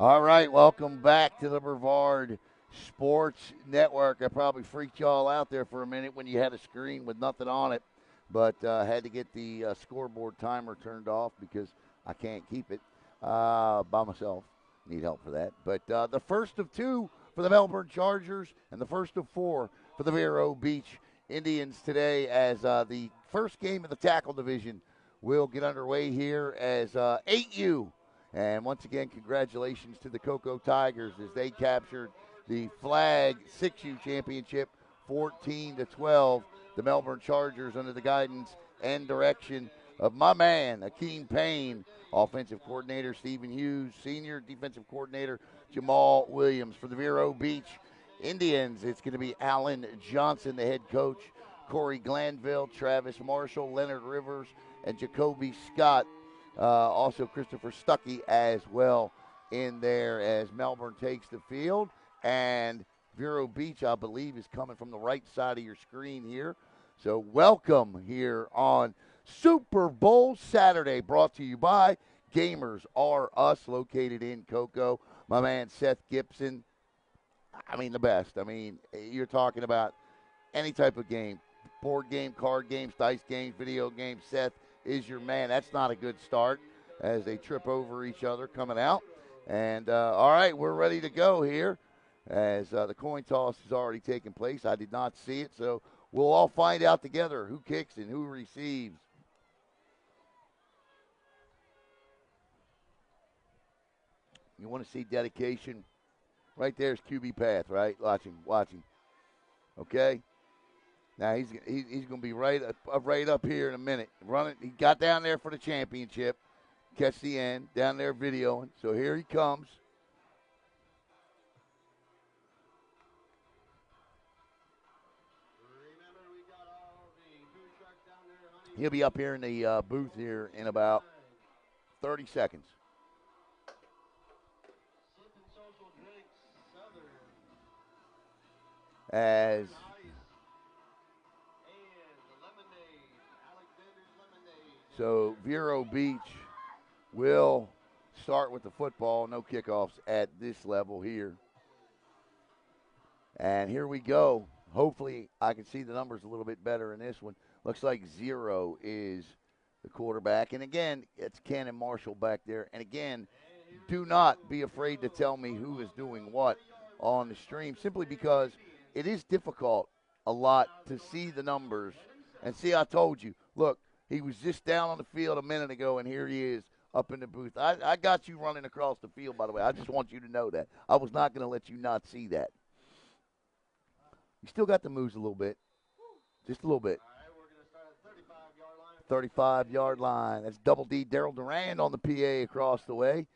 All right, welcome back to the Brevard Sports Network. I probably freaked y'all out there for a minute when you had a screen with nothing on it, but had to get the scoreboard timer turned off because I can't keep it by myself. Need help for that. But the first of two for the Melbourne Chargers and the first of four for the Vero Beach Indians today as the first game of the tackle division will get underway here as 8U. And once again, congratulations to the Cocoa Tigers as they captured the Flag 6U championship 14-12. The Melbourne Chargers under the guidance and direction of my man, Akeem Payne, offensive coordinator Stephen Hughes, senior defensive coordinator Jamal Williams. For the Vero Beach Indians, it's going to be Alan Johnson, the head coach, Corey Glanville, Travis Marshall, Leonard Rivers, and Jacoby Scott. Also, Christopher Stuckey as well in there as Melbourne takes the field. And Vero Beach, I believe, is coming from the right side of your screen here. So welcome here on Super Bowl Saturday, brought to you by Gamerz R Us, located in Cocoa. My man Seth Gibson, the best. You're talking about any type of game, board game, card games, dice games, video games. Seth is your man. That's not a good start as they trip over each other coming out. And, all right, we're ready to go here as the coin toss has already taken place. I did not see it, so we'll all find out together who kicks and who receives. You want to see dedication? Right there's QB Path, right? Watching. Okay? Now he's going to be right up here in a minute. Running, he got down there for the championship. Catch the end down there videoing. So here he comes. He'll be up here in the booth here in about 30 seconds. As so Vero Beach will start with the football. No kickoffs at this level here. And here we go. Hopefully I can see the numbers a little bit better in this one. Looks like 0 is the quarterback. And again, it's Cannon Marshall back there. And again, do not be afraid to tell me who is doing what on the stream, simply because it is difficult a lot to see the numbers. And see, I told you, look, he was just down on the field a minute ago, and here he is up in the booth. I got you running across the field, by the way. I just want you to know that. I was not going to let you not see that. You still got the moves a little bit. Just a little bit. 35-yard line. That's Double D Daryl Durand on the PA across the way.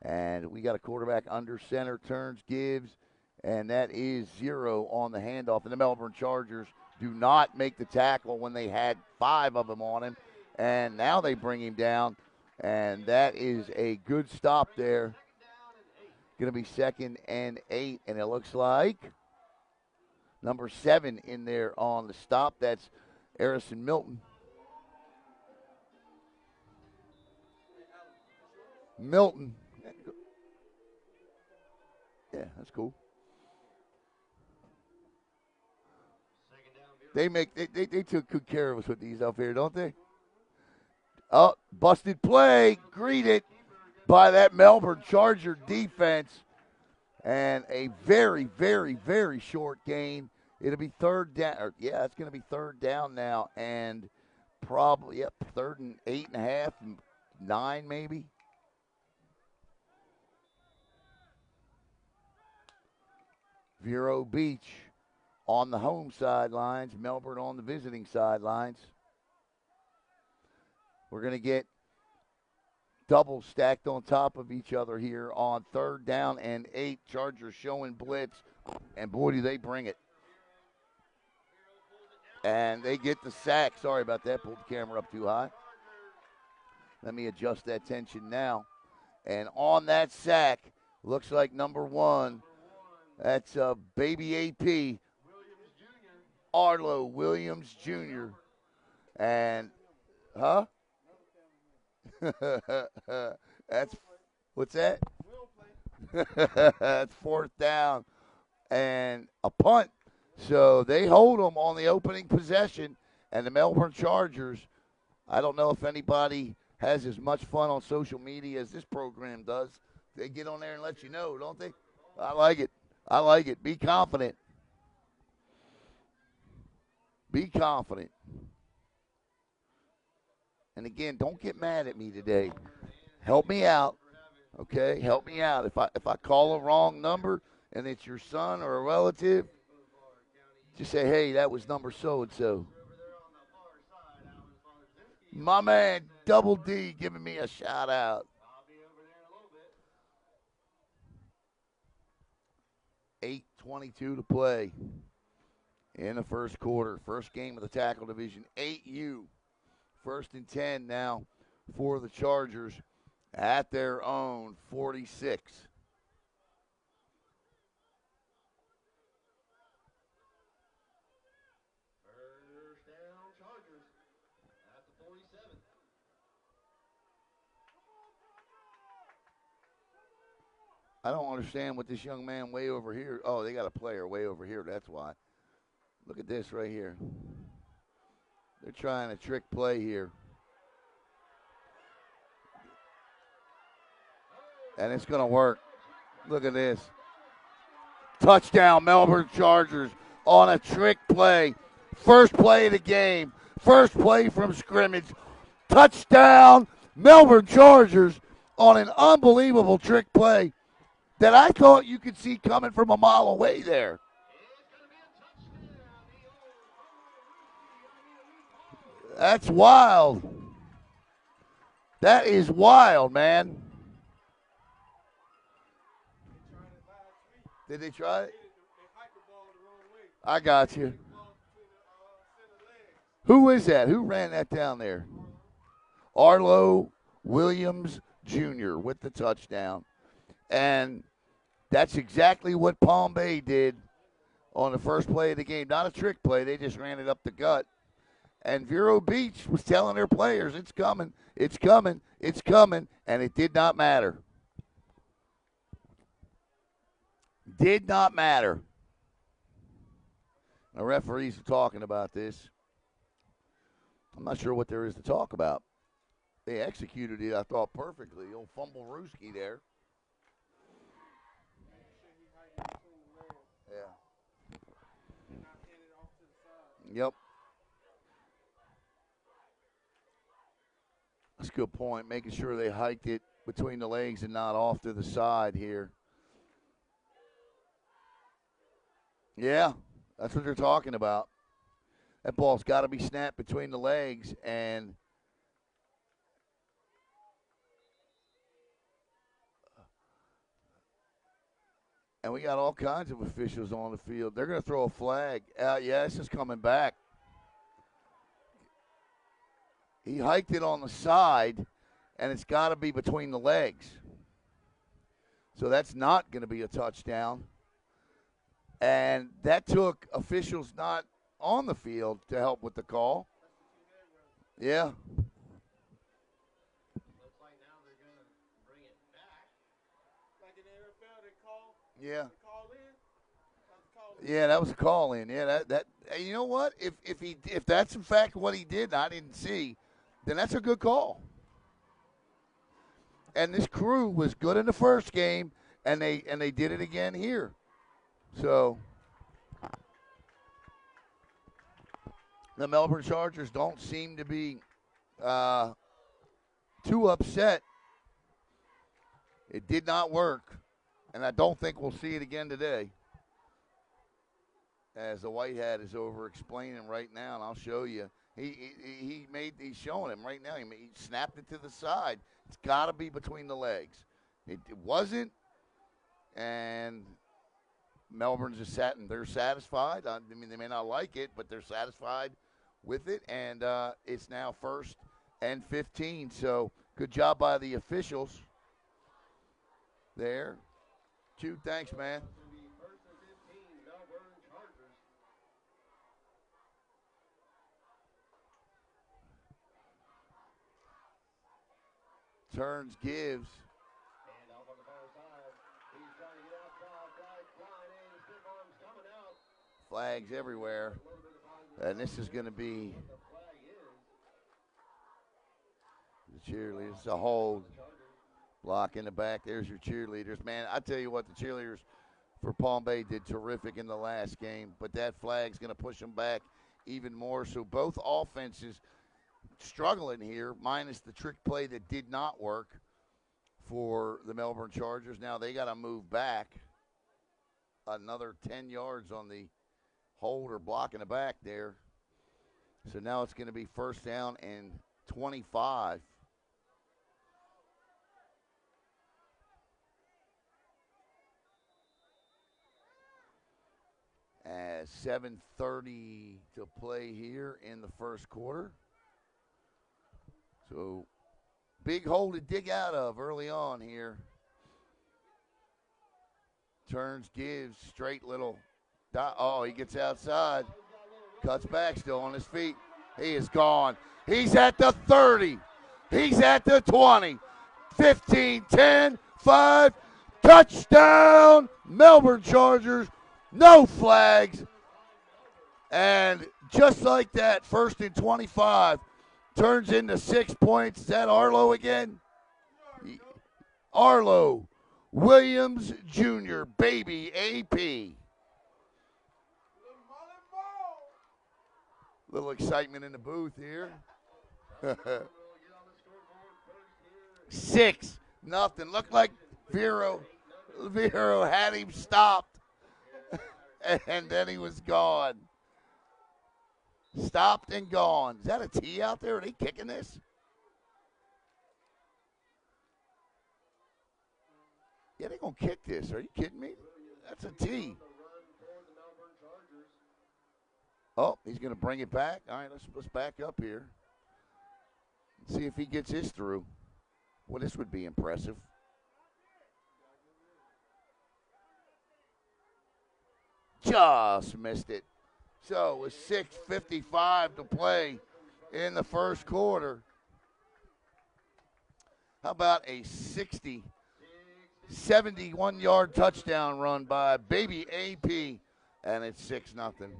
And we got a quarterback under center, turns, gives, and that is 0 on the handoff. And the Melbourne Chargers do not make the tackle when they had 5 of them on him. And now they bring him down, and that is a good stop there. Going to be 2nd and 8, and it looks like number 7 in there on the stop. That's Harrison Milton. Yeah, that's cool. They took good care of us with these up here, don't they? Oh, busted play, greeted by that Melbourne Charger defense. And a very, very, very short gain. It'll be 3rd down. It's going to be 3rd down now. And probably, 3rd and 8.5, 9 maybe. Vero Beach on the home sidelines, Melbourne on the visiting sidelines. We're going to get double stacked on top of each other here on 3rd down and 8. Chargers showing blitz, and boy, do they bring it. And they get the sack. Sorry about that. Pulled the camera up too high. Let me adjust that tension now. And on that sack, looks like number 1. That's baby AP, Arlo Williams Jr. And, That's, what's that? That's fourth down and a punt. So they hold them on the opening possession, and the Melbourne Chargers, I don't know if anybody has as much fun on social media as this program does. They get on there and let you know, don't they? I like it. I like it. Be confident. Be confident. And again, don't get mad at me today. Help me out. Okay? Help me out. If I call a wrong number and it's your son or a relative, just say, hey, that was number so and so. My man, Double D, giving me a shout out. 8:22 to play in the first quarter. First game of the tackle division. 8U. First and 10 now for the Chargers at their own 46. First down, Chargers at the 47. I don't understand what this young man way over here. Oh, they got a player way over here. That's why. Look at this right here. They're trying a trick play here. And it's going to work. Look at this. Touchdown, Melbourne Chargers on a trick play. First play of the game. First play from scrimmage. Touchdown, Melbourne Chargers on an unbelievable trick play that I thought you could see coming from a mile away there. That's wild. That is wild, man. Did they try it? I got you. Who is that? Who ran that down there? Arlo Williams Jr. with the touchdown. And that's exactly what Palm Bay did on the first play of the game. Not a trick play. They just ran it up the gut. And Vero Beach was telling their players, it's coming, it's coming, it's coming, and it did not matter. Did not matter. The referees are talking about this. I'm not sure what there is to talk about. They executed it, I thought, perfectly. Old fumble Rooski there. Yeah. Yep. That's a good point. Making sure they hiked it between the legs and not off to the side here. Yeah, that's what they're talking about. That ball's got to be snapped between the legs, and we got all kinds of officials on the field. They're going to throw a flag. Yeah, this is coming back. He hiked it on the side, and it's got to be between the legs. So that's not going to be a touchdown. And that took officials not on the field to help with the call. Yeah. Looks like now they're going to bring it back. Like in the NFL, they call. Yeah. They call in. Yeah, that was a call in. Yeah, that you know what? If that's in fact what he did, and I didn't see, then that's a good call. And this crew was good in the first game, and they did it again here. So the Melbourne Chargers don't seem to be too upset. It did not work, and I don't think we'll see it again today. As the white hat is over explaining right now, and I'll show you. He's showing him right now. He snapped it to the side. It's got to be between the legs. It wasn't, and Melbourne's just sat and they're satisfied. I mean, they may not like it, but they're satisfied with it, and it's now 1st and 15. So good job by the officials there. Jude, thanks, man. First and 15, Melbourne Chargers. Turns, gives. And off on the far side. flags everywhere. And this is going to be the cheerleaders. It's a hold. Block in the back. There's your cheerleaders. Man, I tell you what, the cheerleaders for Palm Bay did terrific in the last game, but that flag's going to push them back even more. So both offenses struggling here, minus the trick play that did not work for the Melbourne Chargers. Now they got to move back another 10 yards on the hold or block in the back there. So now it's going to be first down and 25. As 7:30 to play here in the first quarter. So big hole to dig out of early on here. Turns, gives, straight little dot. Oh, he gets outside. Cuts back, still on his feet. He is gone. He's at the 30. He's at the 20. 15, 10, 5. Touchdown, Melbourne Chargers. No flags. And just like that, first and 25 turns into 6 points. Is that Arlo again? Arlo Williams Jr., baby AP. Little excitement in the booth here. 6-0. Looked like Vero had him stopped. And then he was gone. Stopped and gone. Is that a tee out there? Are they kicking this? Yeah, they're going to kick this. Are you kidding me? That's a tee. Oh, he's going to bring it back. All right, let's back up here. See if he gets his through. Well, this would be impressive. Just missed it. So with 6:55 to play in the first quarter, how about a 71-yard touchdown run by baby AP, and it's 6-0.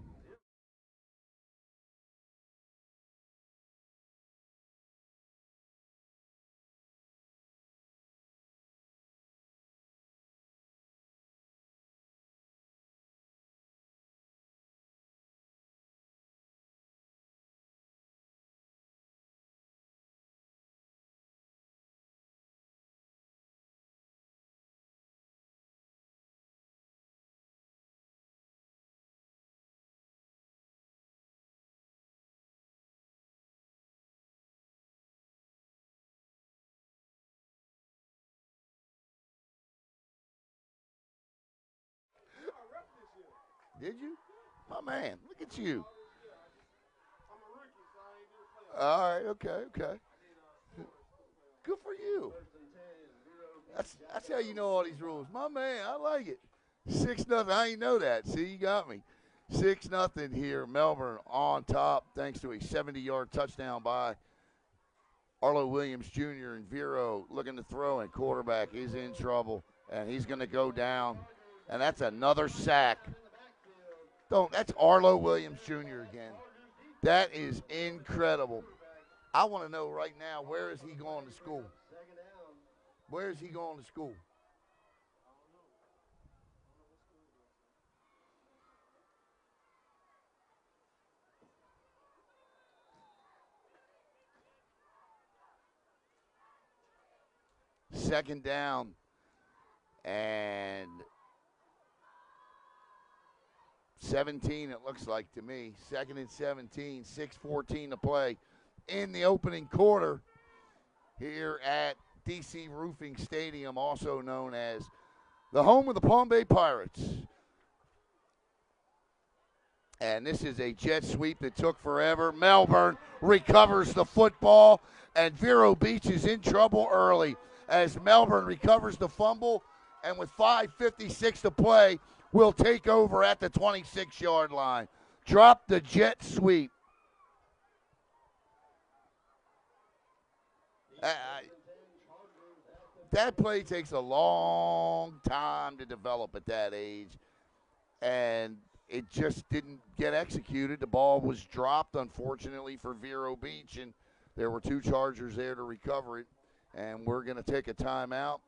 Did you? My man, look at you. All right, okay. Good for you. That's how you know all these rules. My man, I like it. 6-0. I ain't know that. See, you got me. 6-0 here. Melbourne on top thanks to a 70-yard touchdown by Arlo Williams Jr. and Vero looking to throw, and quarterback is in trouble, and he's going to go down. And that's another sack. That's Arlo Williams Jr. again. That is incredible. I want to know right now, where is he going to school? Where is he going to school? Second down and 17, it looks like to me. Second and 17, 6:14 to play in the opening quarter here at DC Roofing Stadium, also known as the home of the Palm Bay Pirates. And this is a jet sweep that took forever. Melbourne recovers the football, and Vero Beach is in trouble early as Melbourne recovers the fumble, and with 5:56 to play, will take over at the 26-yard line. Drop the jet sweep. That play takes a long time to develop at that age, and it just didn't get executed. The ball was dropped, unfortunately, for Vero Beach, and there were 2 Chargers there to recover it. And we're going to take a timeout.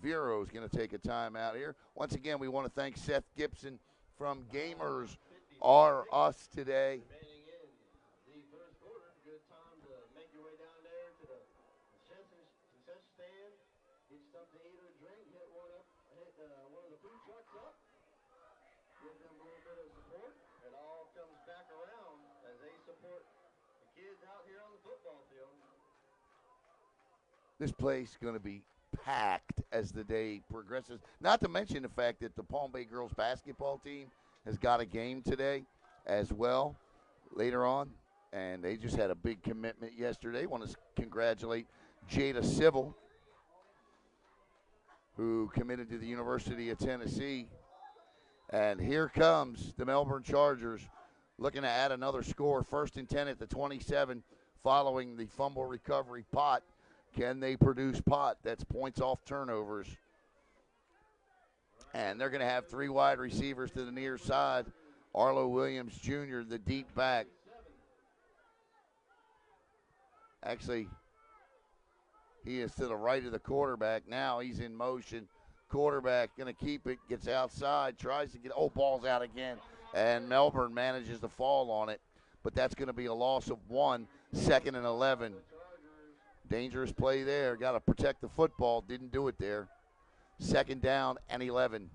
Vero's going to take a timeout here. Once again, we want to thank Seth Gibson from Gamerz R Us today. This place is going to be packed as the day progresses. Not to mention the fact that the Palm Bay girls basketball team has got a game today as well later on. And they just had a big commitment yesterday. Want to congratulate Jada Civil, who committed to the University of Tennessee. And here comes the Melbourne Chargers looking to add another score. 1st and 10 at the 27 following the fumble recovery pot. Can they produce pot? That's points off turnovers. And they're going to have 3 wide receivers to the near side. Arlo Williams Jr., the deep back. Actually, he is to the right of the quarterback. Now he's in motion. Quarterback going to keep it, gets outside, tries to get, ball's out again. And Melbourne manages to fall on it. But that's going to be a loss of 1, 2nd and 11. Dangerous play there. Got to protect the football. Didn't do it there. 2nd down and 11.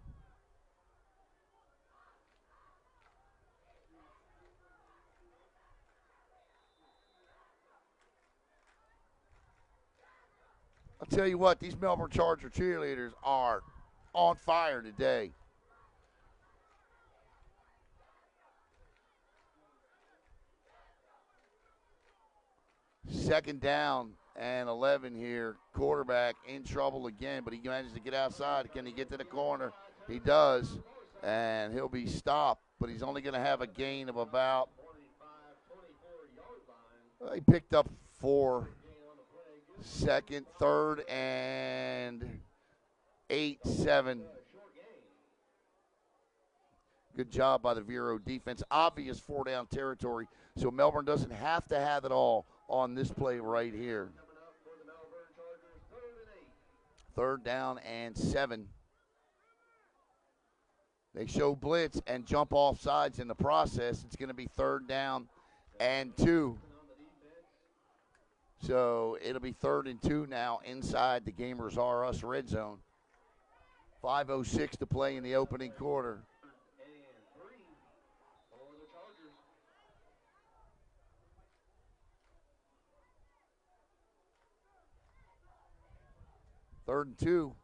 I'll tell you what, these Melbourne Charger cheerleaders are on fire today. Second down and 11 here. Quarterback in trouble again, but he manages to get outside. Can he get to the corner? He does, and he'll be stopped, but he's only going to have a gain of about, he picked up 4. 2nd, 3rd, and 8, 7. Good job by the Vero defense. Obvious 4-down territory, so Melbourne doesn't have to have it all on this play right here. 3rd down and 7. They show blitz and jump off sides in the process. It's going to be 3rd down and 2. So it'll be 3rd and 2 now inside the Gamerz R Us red zone. 5:06 to play in the opening quarter. Third and 2.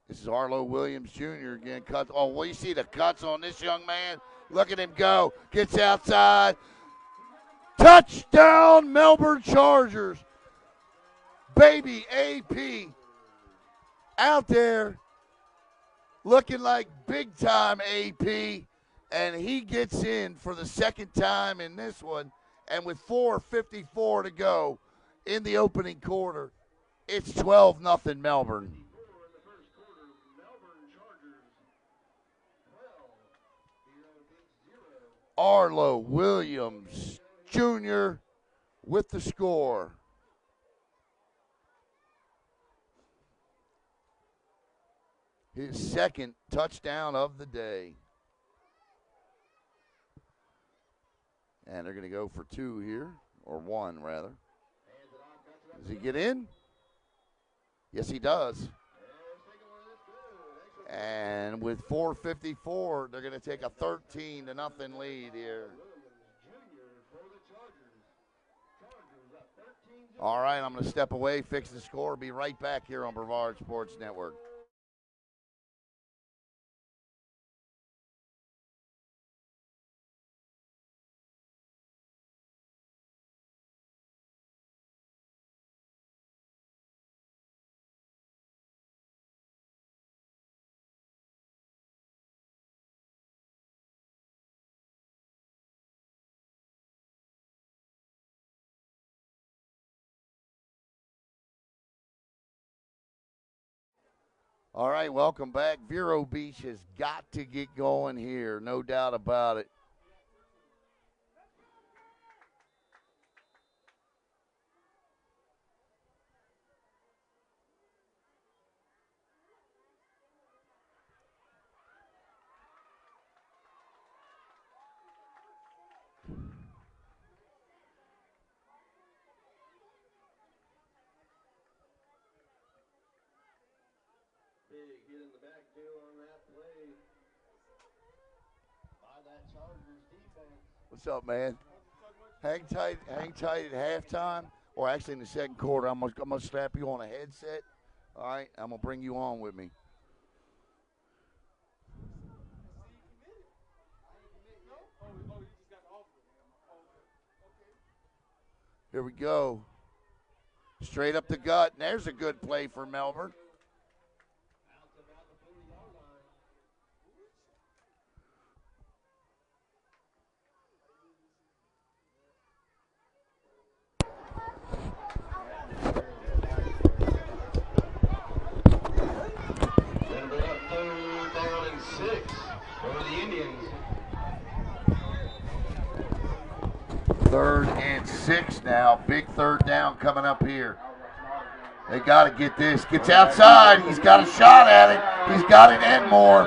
This is Arlo Williams Jr. again. Cuts. Oh, well, you see the cuts on this young man. Look at him go. Gets outside. Touchdown, Melbourne Chargers. Baby AP out there looking like big-time AP, and he gets in for the 2nd time in this one. And with 4:54 to go in the opening quarter, it's 12-0 Melbourne. Arlo Williams Jr. with the score. His 2nd touchdown of the day. And they're going to go for 2 here, or 1 rather. Does he get in? Yes, he does. And with 4:54, they're going to take a 13-0 lead here. All right, I'm going to step away, fix the score, be right back here on Brevard Sports Network. All right, welcome back. Vero Beach has got to get going here, no doubt about it. Big hit in the backfield on that play by that Chargers defense. What's up, man? Hang tight at halftime, or actually in the second quarter. I'm gonna strap you on a headset. All right, I'm gonna bring you on with me. Here we go. Straight up the gut. And there's a good play for Melbourne. Out about the 40-yard line. Then they're up 3rd down and 6 for the Indians. 3rd and 6 now. Big 3rd down coming up here. They got to get this. Gets outside. He's got a shot at it. He's got it and more.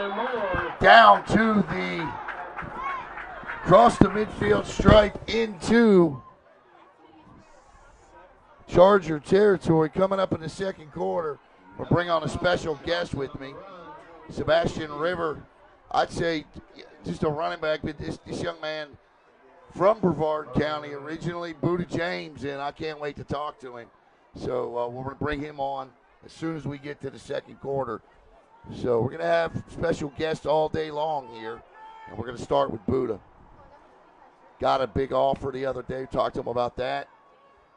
Down to the cross the midfield stripe into Charger territory. Coming up in the second quarter, we'll bring on a special guest with me, Sebastian River. I'd say just a running back, but this young man from Brevard County, originally Buda James, and I can't wait to talk to him. So we're going to bring him on as soon as we get to the second quarter. So we're going to have special guests all day long here, and we're going to start with Buda. Got a big offer the other day. Talked to him about that.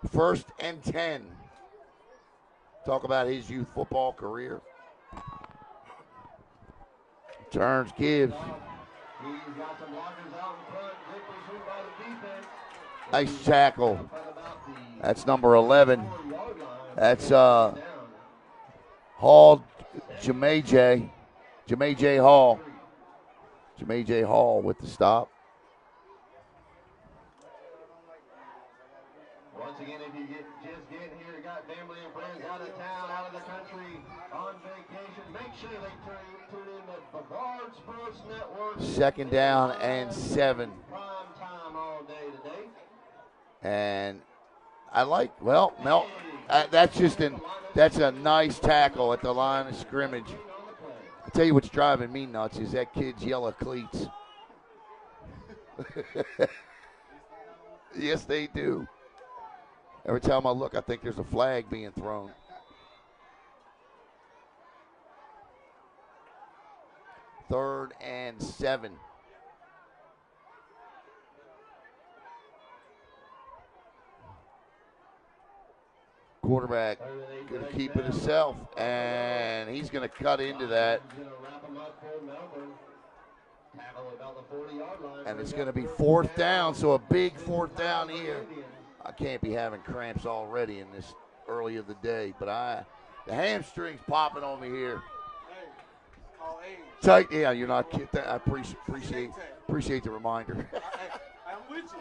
1st and 10. Talk about his youth football career. Turns, gives. He's got some blockers out in front. Good pursuit by the defense. Nice tackle. From about the That's number 11. 40-yard line. That's Down. Hall, Jamae J. Hall. Jamae J. Hall with the stop. Once again, if you just get here, got family and friends out of town, out of the country, on vacation, make sure they tune in to Brevard Sports Network. 2nd down and 7. Prime time all day today. And I like, Mel, that's a nice tackle at the line of scrimmage. I tell you what's driving me nuts is that kid's yellow cleats. Yes, they do. Every time I look, I think there's a flag being thrown. Third and 7. Quarterback going to keep it himself, and he's going to cut into that. And it's going to be 4th down, so a big 4th down here. I can't be having cramps already in this early of the day, but the hamstring's popping on me here. Tight, yeah, you're not kidding. I appreciate the reminder. I'm with you.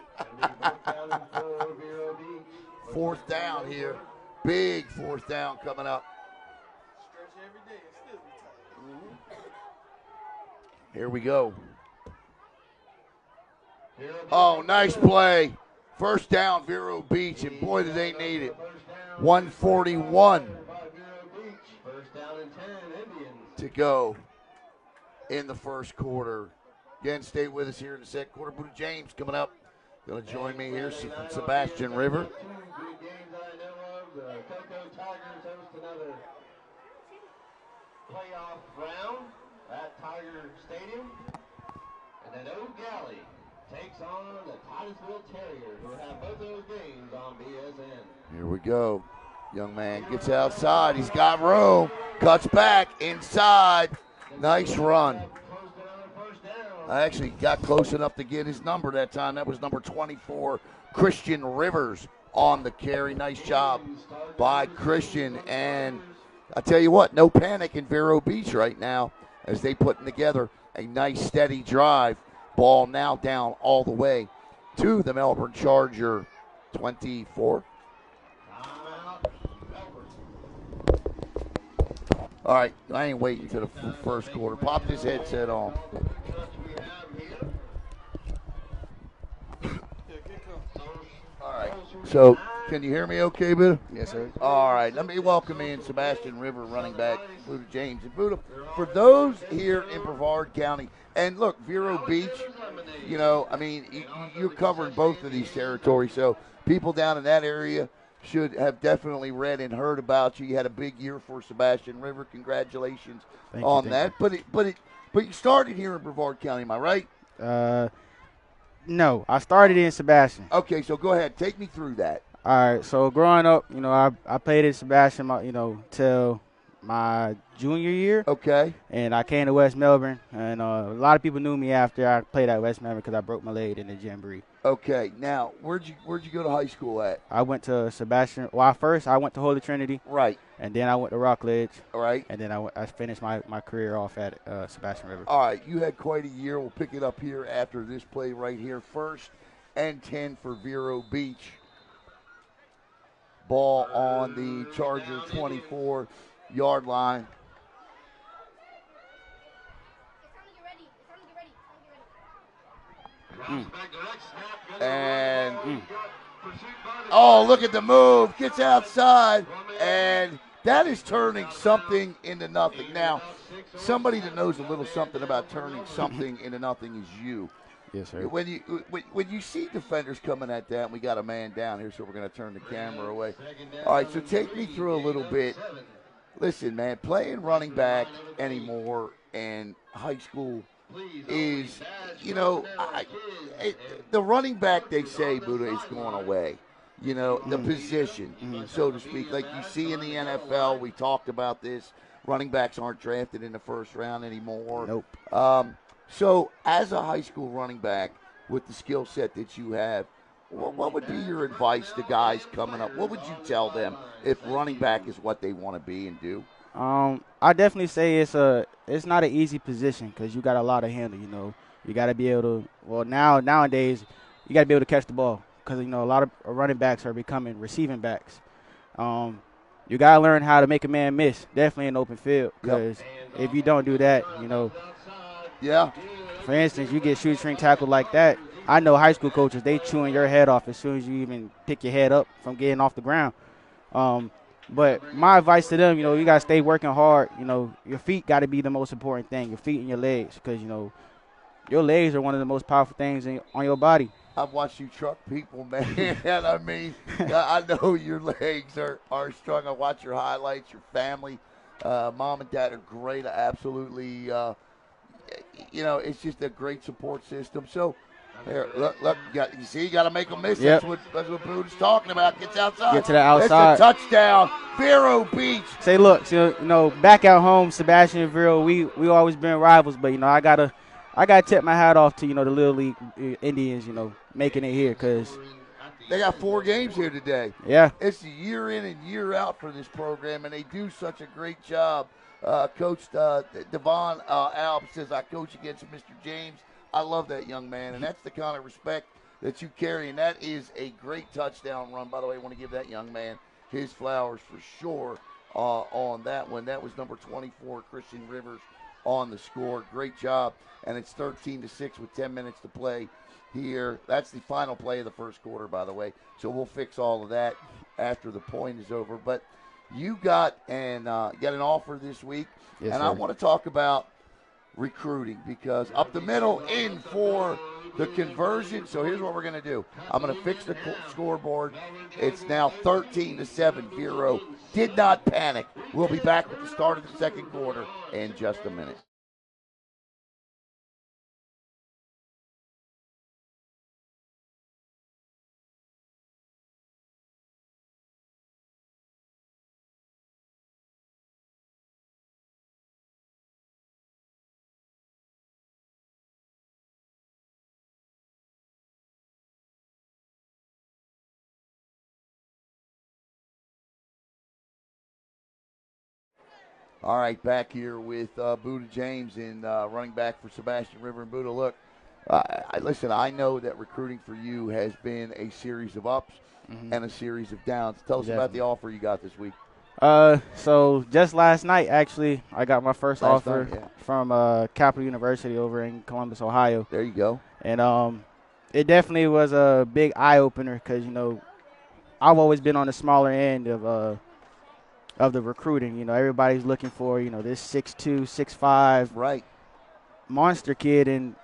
4th down here, big 4th down coming up. Stretch every day and still be tight. Here we go. Oh, nice play. 1st down, Vero Beach, and boy, did they need it. 1:41 to go in the first quarter. Again, stay with us here in the second quarter. Buda James coming up. Going to join me here, Sebastian River. The Cocoa Tigers host another playoff round at Tiger Stadium. And then Oak Galley takes on the Titusville Terriers, who have both those games on BSN. Here we go. Young man gets outside. He's got room. Cuts back inside. Nice run. I actually got close enough to get his number that time. That was number 24, Christian Rivers on the carry. Nice job by Christian. And I tell you what, no panic in Vero Beach right now as they putting together a nice steady drive. Ball now down all the way to the Melbourne Charger 24. All right, I ain't waiting to the first quarter. Pop this headset on. All right, so can you hear me okay, Buddha? Yes, sir. All right, let me welcome in Sebastian River, running back, Buddha James. And Buddha, for those here in Brevard County, and look, Vero Beach, you know, I mean, you're covering both of these territories, so people down in that area should have definitely read and heard about you. You had a big year for Sebastian River. Congratulations on that. But you started here in Brevard County, am I right? No, I started in Sebastian. Okay, so go ahead, take me through that. All right, so growing up, you know, I played in Sebastian, till my junior year. Okay. And I came to West Melbourne, and a lot of people knew me after I played at West Melbourne because I broke my leg in the jamboree. Okay, now where'd you go to high school at? I went to Sebastian. Well, first I went to Holy Trinity. Right. And then I went to Rockledge. Right. And then I finished my career off at Sebastian River. All right, you had quite a year. We'll pick it up here after this play right here. 1st and 10 for Vero Beach. Ball on the Charger 24-yard line. And oh, look at the move. Gets outside, and that is turning something into nothing. Now, somebody that knows a little something about turning something into nothing is you. Yes, sir. When you see defenders coming at that, and we got a man down here, so we're going to turn the camera away. All right, so take me through a little bit. Listen, man, playing running back anymore in high school is, you know, the running back, they say, Buddha, is going away. You know, the position, so to speak. Like you see in the NFL, we talked about this. Running backs aren't drafted in the first round anymore. Nope. So as a high school running back with the skill set that you have, what would be your advice to guys coming up? What would you tell them if running back is what they want to be and do? I definitely say it's not an easy position because you got a lot of handle. You know, you got to be able to. Well, nowadays you got to be able to catch the ball because you know a lot of running backs are becoming receiving backs. You got to learn how to make a man miss, definitely in open field because if you don't do that, you know. Yeah. For instance, you get shoestring tackled like that. I know high school coaches, they chewing your head off as soon as you even pick your head up from getting off the ground. But my advice to them, you know, you got to stay working hard. You know, your feet got to be the most important thing, your feet and your legs, because, you know, your legs are one of the most powerful things on your body. I've watched you truck people, man. I mean, I know your legs are strong. I watch your highlights, your family. Mom and dad are great. Absolutely. You know, it's just a great support system. So, here, look, you got to make them miss. Yep. That's what Boone's talking about. Gets outside. Get to the outside. It's a touchdown. Vero Beach. Say, look, so, you know, back at home, Sebastian and Vero, we always been rivals, but, you know, I gotta tip my hat off to, you know, the Little League Indians, you know, making it here because they got 4 games here today. Yeah. It's a year in and year out for this program, and they do such a great job. Coach Devon Alb says, I coach against Mr. James. I love that young man, and that's the kind of respect that you carry, and that is a great touchdown run. By the way, I want to give that young man his flowers for sure on that one. That was number 24, Christian Rivers, on the score. Great job, and it's 13-6 with 10 minutes to play here. That's the final play of the first quarter, by the way, so we'll fix all of that after the point is over. But you got an offer this week, yes, and sir. I want to talk about recruiting because up the middle in for the conversion. So here's what we're going to do. I'm going to fix the scoreboard. It's now 13-7. Vero did not panic. We'll be back with the start of the second quarter in just a minute. All right, back here with Buddha James and running back for Sebastian River and Buddha. Look, listen, I know that recruiting for you has been a series of ups and a series of downs. Tell us about the offer you got this week. So just last night, actually, I got my first offer from Capital University over in Columbus, Ohio. There you go. And it definitely was a big eye-opener because, you know, I've always been on the smaller end of the recruiting. You know, everybody's looking for, you know, this 6'2", 6'5", monster kid, and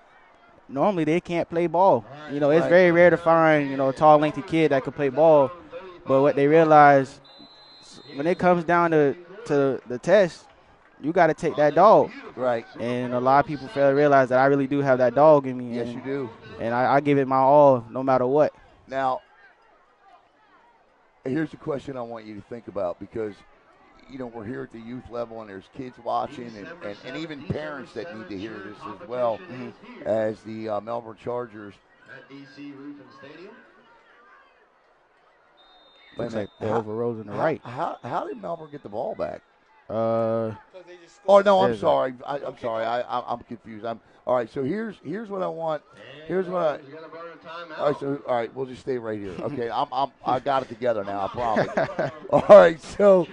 normally they can't play ball. You know, it's very rare to find, you know, a tall, lengthy kid that could play ball. But what they realize when it comes down to the test, you got to take that dog. Right. And a lot of people fail to realize that I really do have that dog in me. Yes, you do. And I give it my all no matter what. Now, here's the question I want you to think about because, you know, we're here at the youth level and there's kids watching and even parents that need to hear this as well as the Melbourne Chargers. At DC Roofing Stadium. Looks like they overrode on the right. How did Melbourne get the ball back? Oh no, I'm sorry. I'm sorry. I'm confused. All right. So here's what I want. Here's what all right. We'll just stay right here. Okay. I got it together now. I promise. All right. So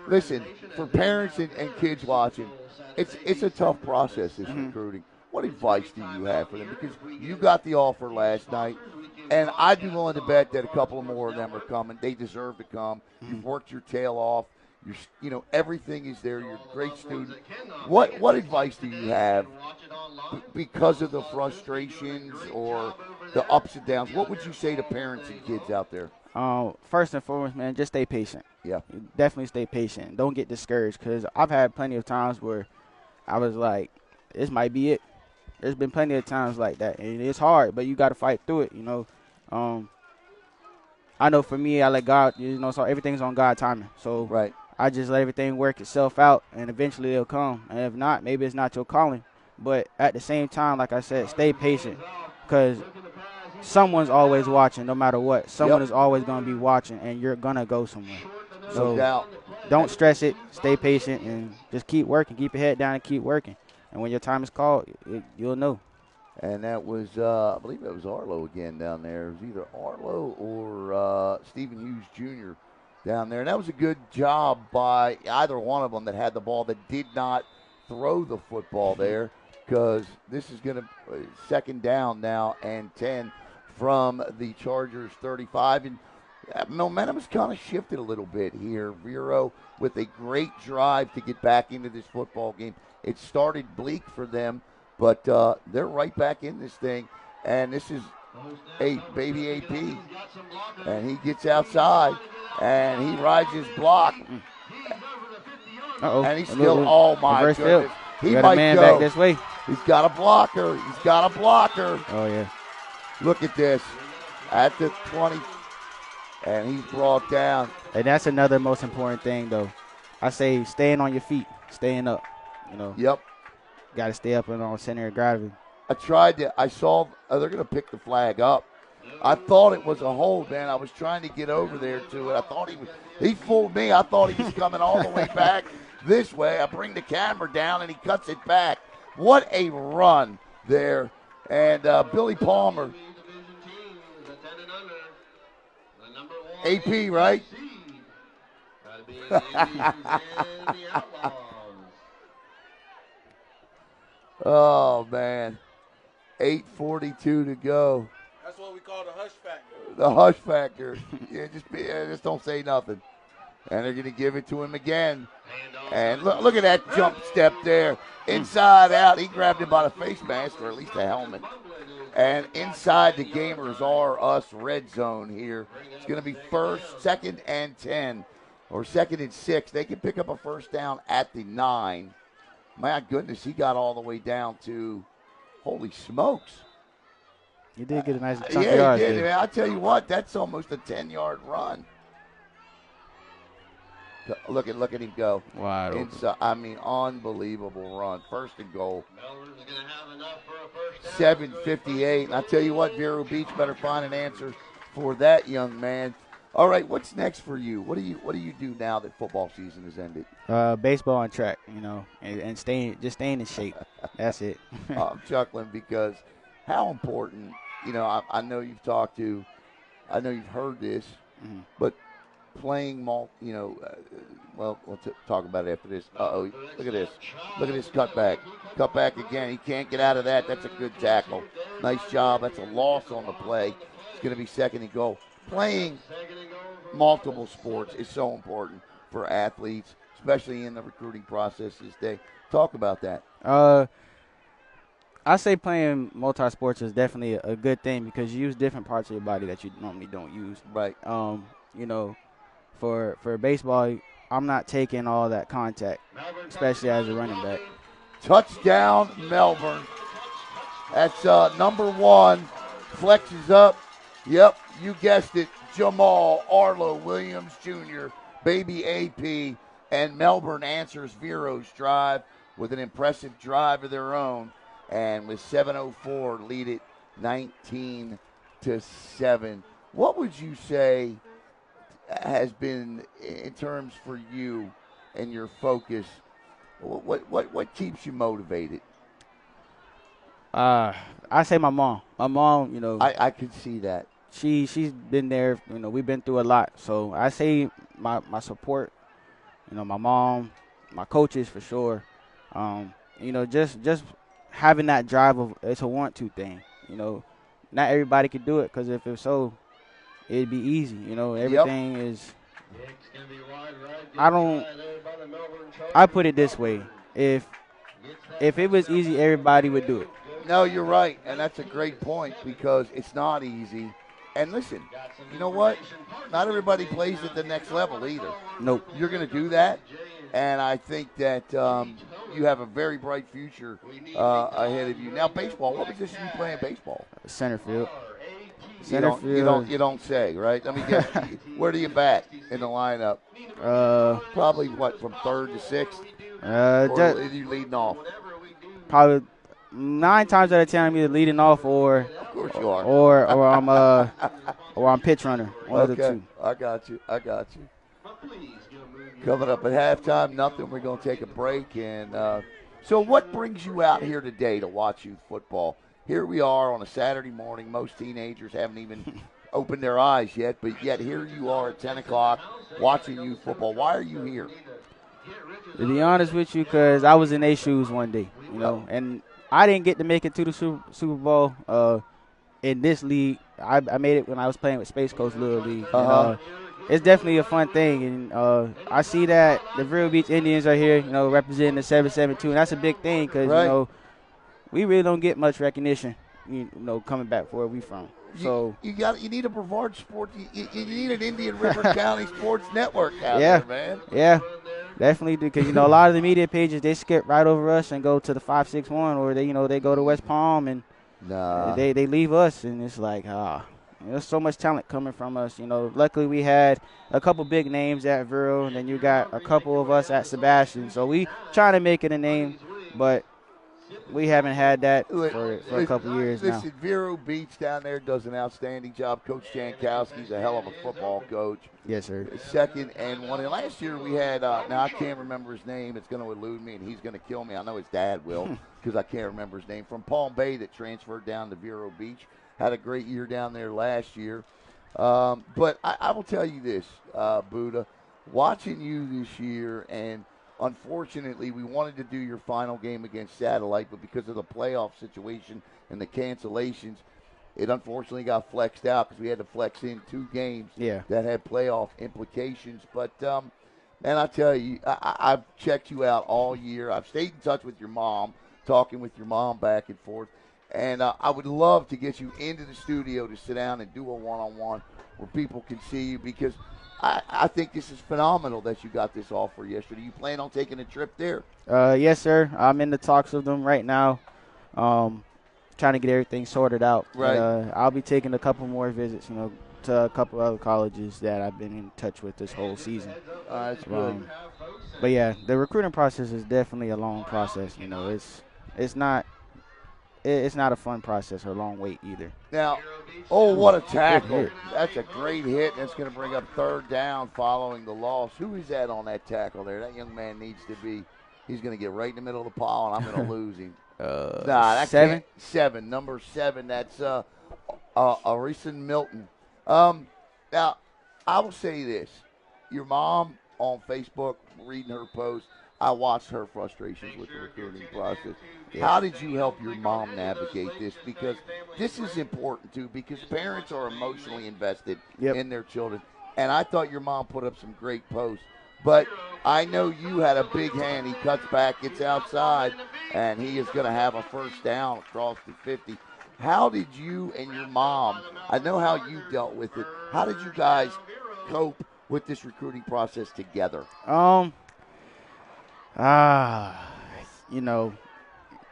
listen, for parents and kids watching, it's a tough process this recruiting. What advice do you have for them? Because you got the offer last night, and I'd be willing to bet that a couple more of them are coming. They deserve to come. You've worked your tail off. You know, everything is there. You're a great student. What advice do you have because of the frustrations or the ups and downs? What would you say to parents and kids out there? First and foremost, man, just stay patient. Yeah. Definitely stay patient. Don't get discouraged because I've had plenty of times where I was like, this might be it. There's been plenty of times like that, and it's hard, but you got to fight through it, you know. I know for me, I let God, you know, so everything's on God timing. So I just let everything work itself out, and eventually it'll come. And if not, maybe it's not your calling. But at the same time, like I said, stay patient because someone's always watching no matter what. Someone is always going to be watching, and you're going to go somewhere. So don't stress it. Stay patient and just keep working. Keep your head down and keep working. And when your time is called, you'll know. And that was, I believe that was Arlo again down there. It was either Arlo or Stephen Hughes Jr. down there. And that was a good job by either one of them that had the ball that did not throw the football there because this is going to second down now and 10 from the Chargers 35. And momentum has kind of shifted a little bit here. Vero with a great drive to get back into this football game. It started bleak for them, but they're right back in this thing. And this is baby AP. And he gets outside, and he rides his block. And he's still, oh, my goodness. He got might a man go. back this way. He's got a blocker. He's got a blocker. Oh, yeah. Look at this. At the 20. And he's brought down. And that's another most important thing, though. I say staying on your feet, staying up. You know. Yep. Got to stay up and on center of gravity. I saw they're going to pick the flag up. I thought it was a hold, man. I was trying to get over there to it. I thought he fooled me. I thought he was coming all the way back this way. I bring the camera down, and he cuts it back. What a run there. And Billy Palmer. AP, right? Oh, man. 8:42 to go. That's what we call the hush factor. The hush factor. Just don't say nothing. And they're going to give it to him again. And look at that jump step there. Inside out. He grabbed him by the face mask or at least the helmet. And inside the Gamerz R Us red zone here. It's going to be second and 10 or second and 6. They can pick up a first down at the 9. My goodness, he got all the way down to, holy smokes. You did get a nice chunk of yards. Yeah, he did. Man, I tell you what, that's almost a 10-yard run. Look at him go. Wide open. I mean, unbelievable run. First and goal. 7:58. And I tell you what, Vero Beach better find an answer for that young man. All right, what's next for you? What do you do now that football season has ended? Baseball and track, and staying in shape. That's it. I'm chuckling because how important, I know you've talked to, I know you've heard this, but playing well, we'll talk about it after this. Look at this. Look at this cutback. Cutback again. He can't get out of that. That's a good tackle. Nice job. That's a loss on the play. It's going to be second and goal. Playing multiple sports is so important for athletes, especially in the recruiting process this day. Talk about that. I say playing multi-sports is definitely a good thing because you use different parts of your body that you normally don't use. Right. For baseball, I'm not taking all that contact, especially as a running back. Touchdown, Melbourne. That's number 1. Flexes up. Yep, you guessed it. Jamal Arlo Williams Jr., baby AP, and Melbourne answers Vero's drive with an impressive drive of their own. And with 7:04, lead it 19-7. What would you say has been, in terms for you and your focus, what keeps you motivated? I say my mom. My mom, I could see that. She's been there. We've been through a lot. So I say my support. My mom, my coaches for sure. Just having that drive of it's a want-to thing. Not everybody could do it because if it's so, it'd be easy. Everything is. I put it this way: if it was easy, everybody would do it. No, you're right, and that's a great point because it's not easy. And listen, you know what? Not everybody plays at the next level either. Nope. You're going to do that, and I think that you have a very bright future ahead of you. Now, baseball, what position you play in baseball? Center field. You don't say, right? Let me guess. Where do you bat in the lineup? Probably, from third to sixth? Or are you leading off? Probably 9 times out of 10 I'm either leading off or of course you are. or I'm pitch runner. One of the two. I got you. Coming up at halftime, nothing. We're going to take a break. And so what brings you out here today to watch youth football? Here we are on a Saturday morning. Most teenagers haven't even opened their eyes yet, but yet here you are at 10 o'clock watching youth football. Why are you here? To be honest with you, because I was in their shoes one day, and I didn't get to make it to the Super Bowl in this league. I made it when I was playing with Space Coast Little League. It's definitely a fun thing, and I see that the Vero Beach Indians are here, representing the 772, and that's a big thing because, we really don't get much recognition, coming back where we from. So you need a Brevard Sports. You need an Indian River County Sports Network out there, man. Yeah, definitely do. Because a lot of the media pages, they skip right over us and go to the 561, or they go to West Palm and they leave us, and it's like there's so much talent coming from us. Luckily we had a couple big names at Vero, and then you got a couple of us at Sebastian. So we trying to make it a name, but we haven't had that for a couple years now. Listen, Vero Beach down there does an outstanding job. Coach Jankowski's a hell of a football coach. Yes, sir. Second and one. And last year we had, now I can't remember his name. It's going to elude me, and he's going to kill me. I know his dad will because I can't remember his name. From Palm Bay that transferred down to Vero Beach. Had a great year down there last year. But I will tell you this, Buddha, watching you this year, and unfortunately, we wanted to do your final game against Satellite, but because of the playoff situation and the cancellations, it unfortunately got flexed out because we had to flex in 2 games that had playoff implications. But, man, I tell you, I've checked you out all year. I've stayed in touch with your mom, talking with your mom back and forth. And I would love to get you into the studio to sit down and do a one-on-one where people can see you because I think this is phenomenal that you got this offer yesterday. You plan on taking a trip there? Yes, sir. I'm in the talks with them right now, trying to get everything sorted out. Right. But, I'll be taking a couple more visits, to a couple other colleges that I've been in touch with this whole season. That's good. But, yeah, the recruiting process is definitely a long process. it's not a fun process or a long wait either. Now, oh, what a tackle. hit. That's a great hit. That's going to bring up third down following the loss. Who is that on that tackle there? That young man needs to be – he's going to get right in the middle of the pile, and I'm going to lose him. That's 7? 7, number 7. That's Arisa Milton. Now, I will say this. Your mom on Facebook, reading her post, I watched her frustrations with the recruiting process. How did you help your mom navigate this? Because this is important, too, because parents are emotionally invested in their children. And I thought your mom put up some great posts. But I know you had a big hand. He cuts back, gets outside, and he is going to have a first down across the 50. How did you and your mom, I know how you dealt with it, how did you guys cope with this recruiting process together? You know,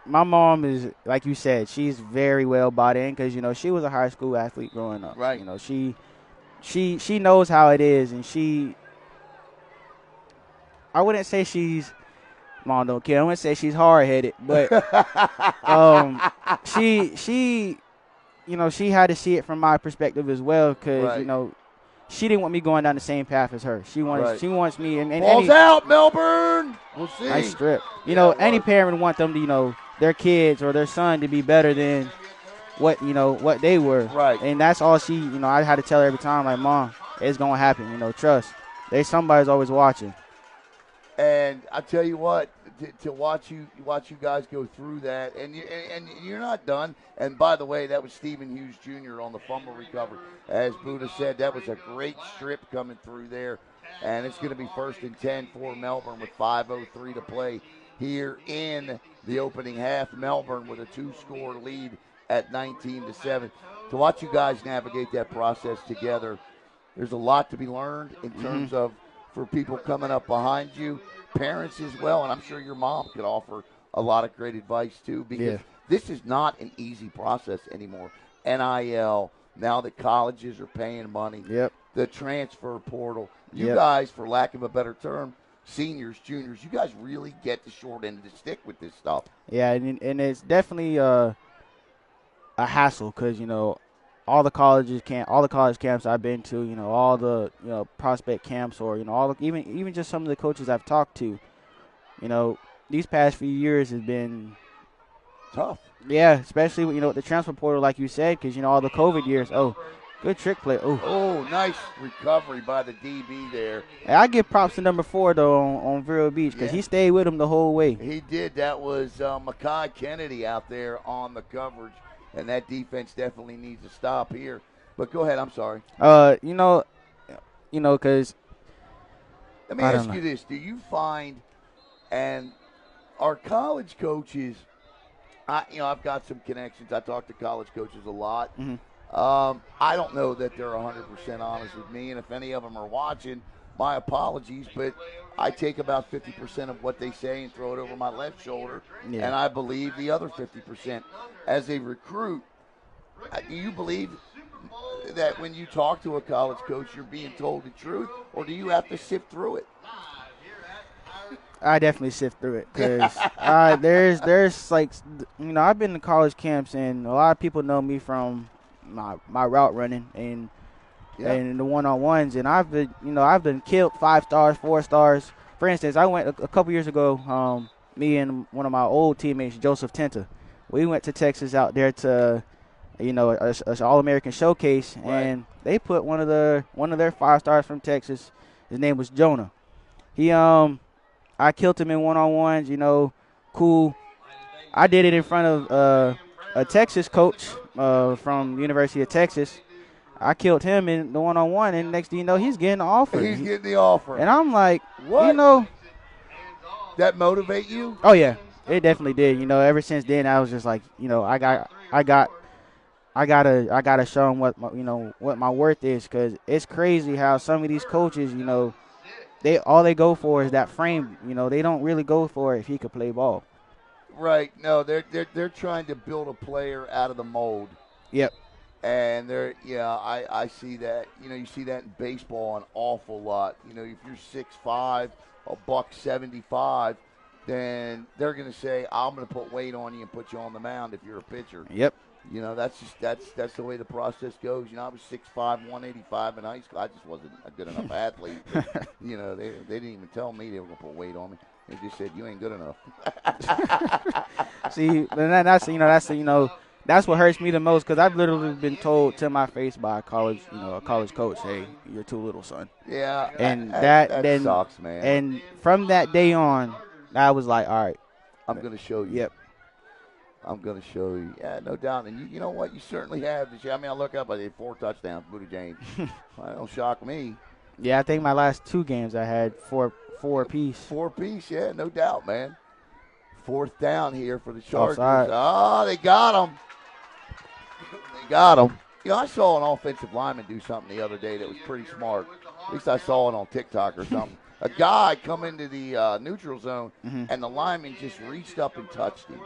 my mom is, like you said, she's very well bought in because, you know, she was a high school athlete growing up. Right. You know, she knows how it is, and I wouldn't say she's, Mom don't care, I wouldn't say she's hard-headed, but she, you know, she had to see it from my perspective as well because, you know, she didn't want me going down the same path as her. She wants me. And Ball's out, Melbourne. We'll see. Nice strip. You know, any parent would want them to, you know, their kids or their son to be better than what they were. Right. And that's all she, you know, I had to tell her every time, like, Mom, it's going to happen. You know, trust. Somebody's always watching. And I tell you what, to watch you guys go through that, and you're not done. And by the way, that was Stephen Hughes Jr. on the fumble recovery. As Buddha said, that was a great strip coming through there, and it's going to be 1st and 10 for Melbourne with 5:03 to play here in the opening half. Melbourne with a 2-score lead at 19-7. To watch you guys navigate that process together, there's a lot to be learned in terms of for people coming up behind you, parents as well, and I'm sure your mom could offer a lot of great advice too, because this is not an easy process anymore. NIL, now that colleges are paying money, the transfer portal, you guys, for lack of a better term, seniors, juniors, you guys really get the short end of the stick with this stuff. Yeah, and it's definitely a hassle because, you know, all the college camps I've been to, you know, all the, you know, prospect camps, or, you know, even just some of the coaches I've talked to, you know, these past few years has been tough. Yeah, especially, you know, with the transfer portal, like you said, because, you know, all the COVID years. Oh, good trick play. Oh, nice recovery by the DB there. Hey, I give props to number 4 though on Vero Beach because he stayed with him the whole way. He did. That was Makai Kennedy out there on the coverage. And that defense definitely needs to stop here. But go ahead. I'm sorry. You know, because let me ask you this: do you find, and our college coaches, I've got some connections. I talk to college coaches a lot. I don't know that they're 100% honest with me, and if any of them are watching, my apologies, but I take about 50% of what they say and throw it over my left shoulder, and I believe the other 50%. As a recruit, do you believe that when you talk to a college coach, you're being told the truth, or do you have to sift through it? I definitely sift through it because there's like, you know, I've been to college camps, and a lot of people know me from my route running and the one-on-ones, and I've been killed 5 stars, 4 stars. For instance, I went a couple years ago, me and one of my old teammates, Joseph Tenta, we went to Texas out there to, you know, a All-American showcase, and they put one of their 5 stars from Texas. His name was Jonah. I killed him in one-on-ones, you know, cool. I did it in front of a Texas coach from the University of Texas. I killed him in the one-on-one, and next thing you know, he's getting the offer. He's getting the offer. And I'm like, what? You know. That motivate you? Oh, yeah. It definitely did. You know, ever since then, I was just like, you know, I gotta show him what my worth is, because it's crazy how some of these coaches, you know, all they go for is that frame. You know, they don't really go for if he could play ball. Right. No, they're trying to build a player out of the mold. Yep. And I see that. You know, you see that in baseball an awful lot. You know, if you're 6'5", $175, then they're going to say, I'm going to put weight on you and put you on the mound if you're a pitcher. Yep. You know, that's the way the process goes. You know, I was 6'5", 185 in high school. I just wasn't a good enough athlete. But, you know, they didn't even tell me they were going to put weight on me. They just said, you ain't good enough. See, but that's what hurts me the most, because I've literally been told to my face by a college coach, hey, you're too little, son. Yeah, And that then sucks, man. And from that day on, I was like, all right, I'm going to show you. Yep. I'm going to show you. Yeah, no doubt. And you know what? You certainly have. I mean, I look up, I did 4 touchdowns, Booty James. That don't shock me. Yeah, I think my last 2 games I had four apiece. 4 apiece, yeah, no doubt, man. 4th down here for the Chargers. Offside. Oh, they got him. They got him. You know, I saw an offensive lineman do something the other day that was pretty smart. At least I saw it on TikTok or something. A guy come into the neutral zone, and the lineman just reached up and touched him.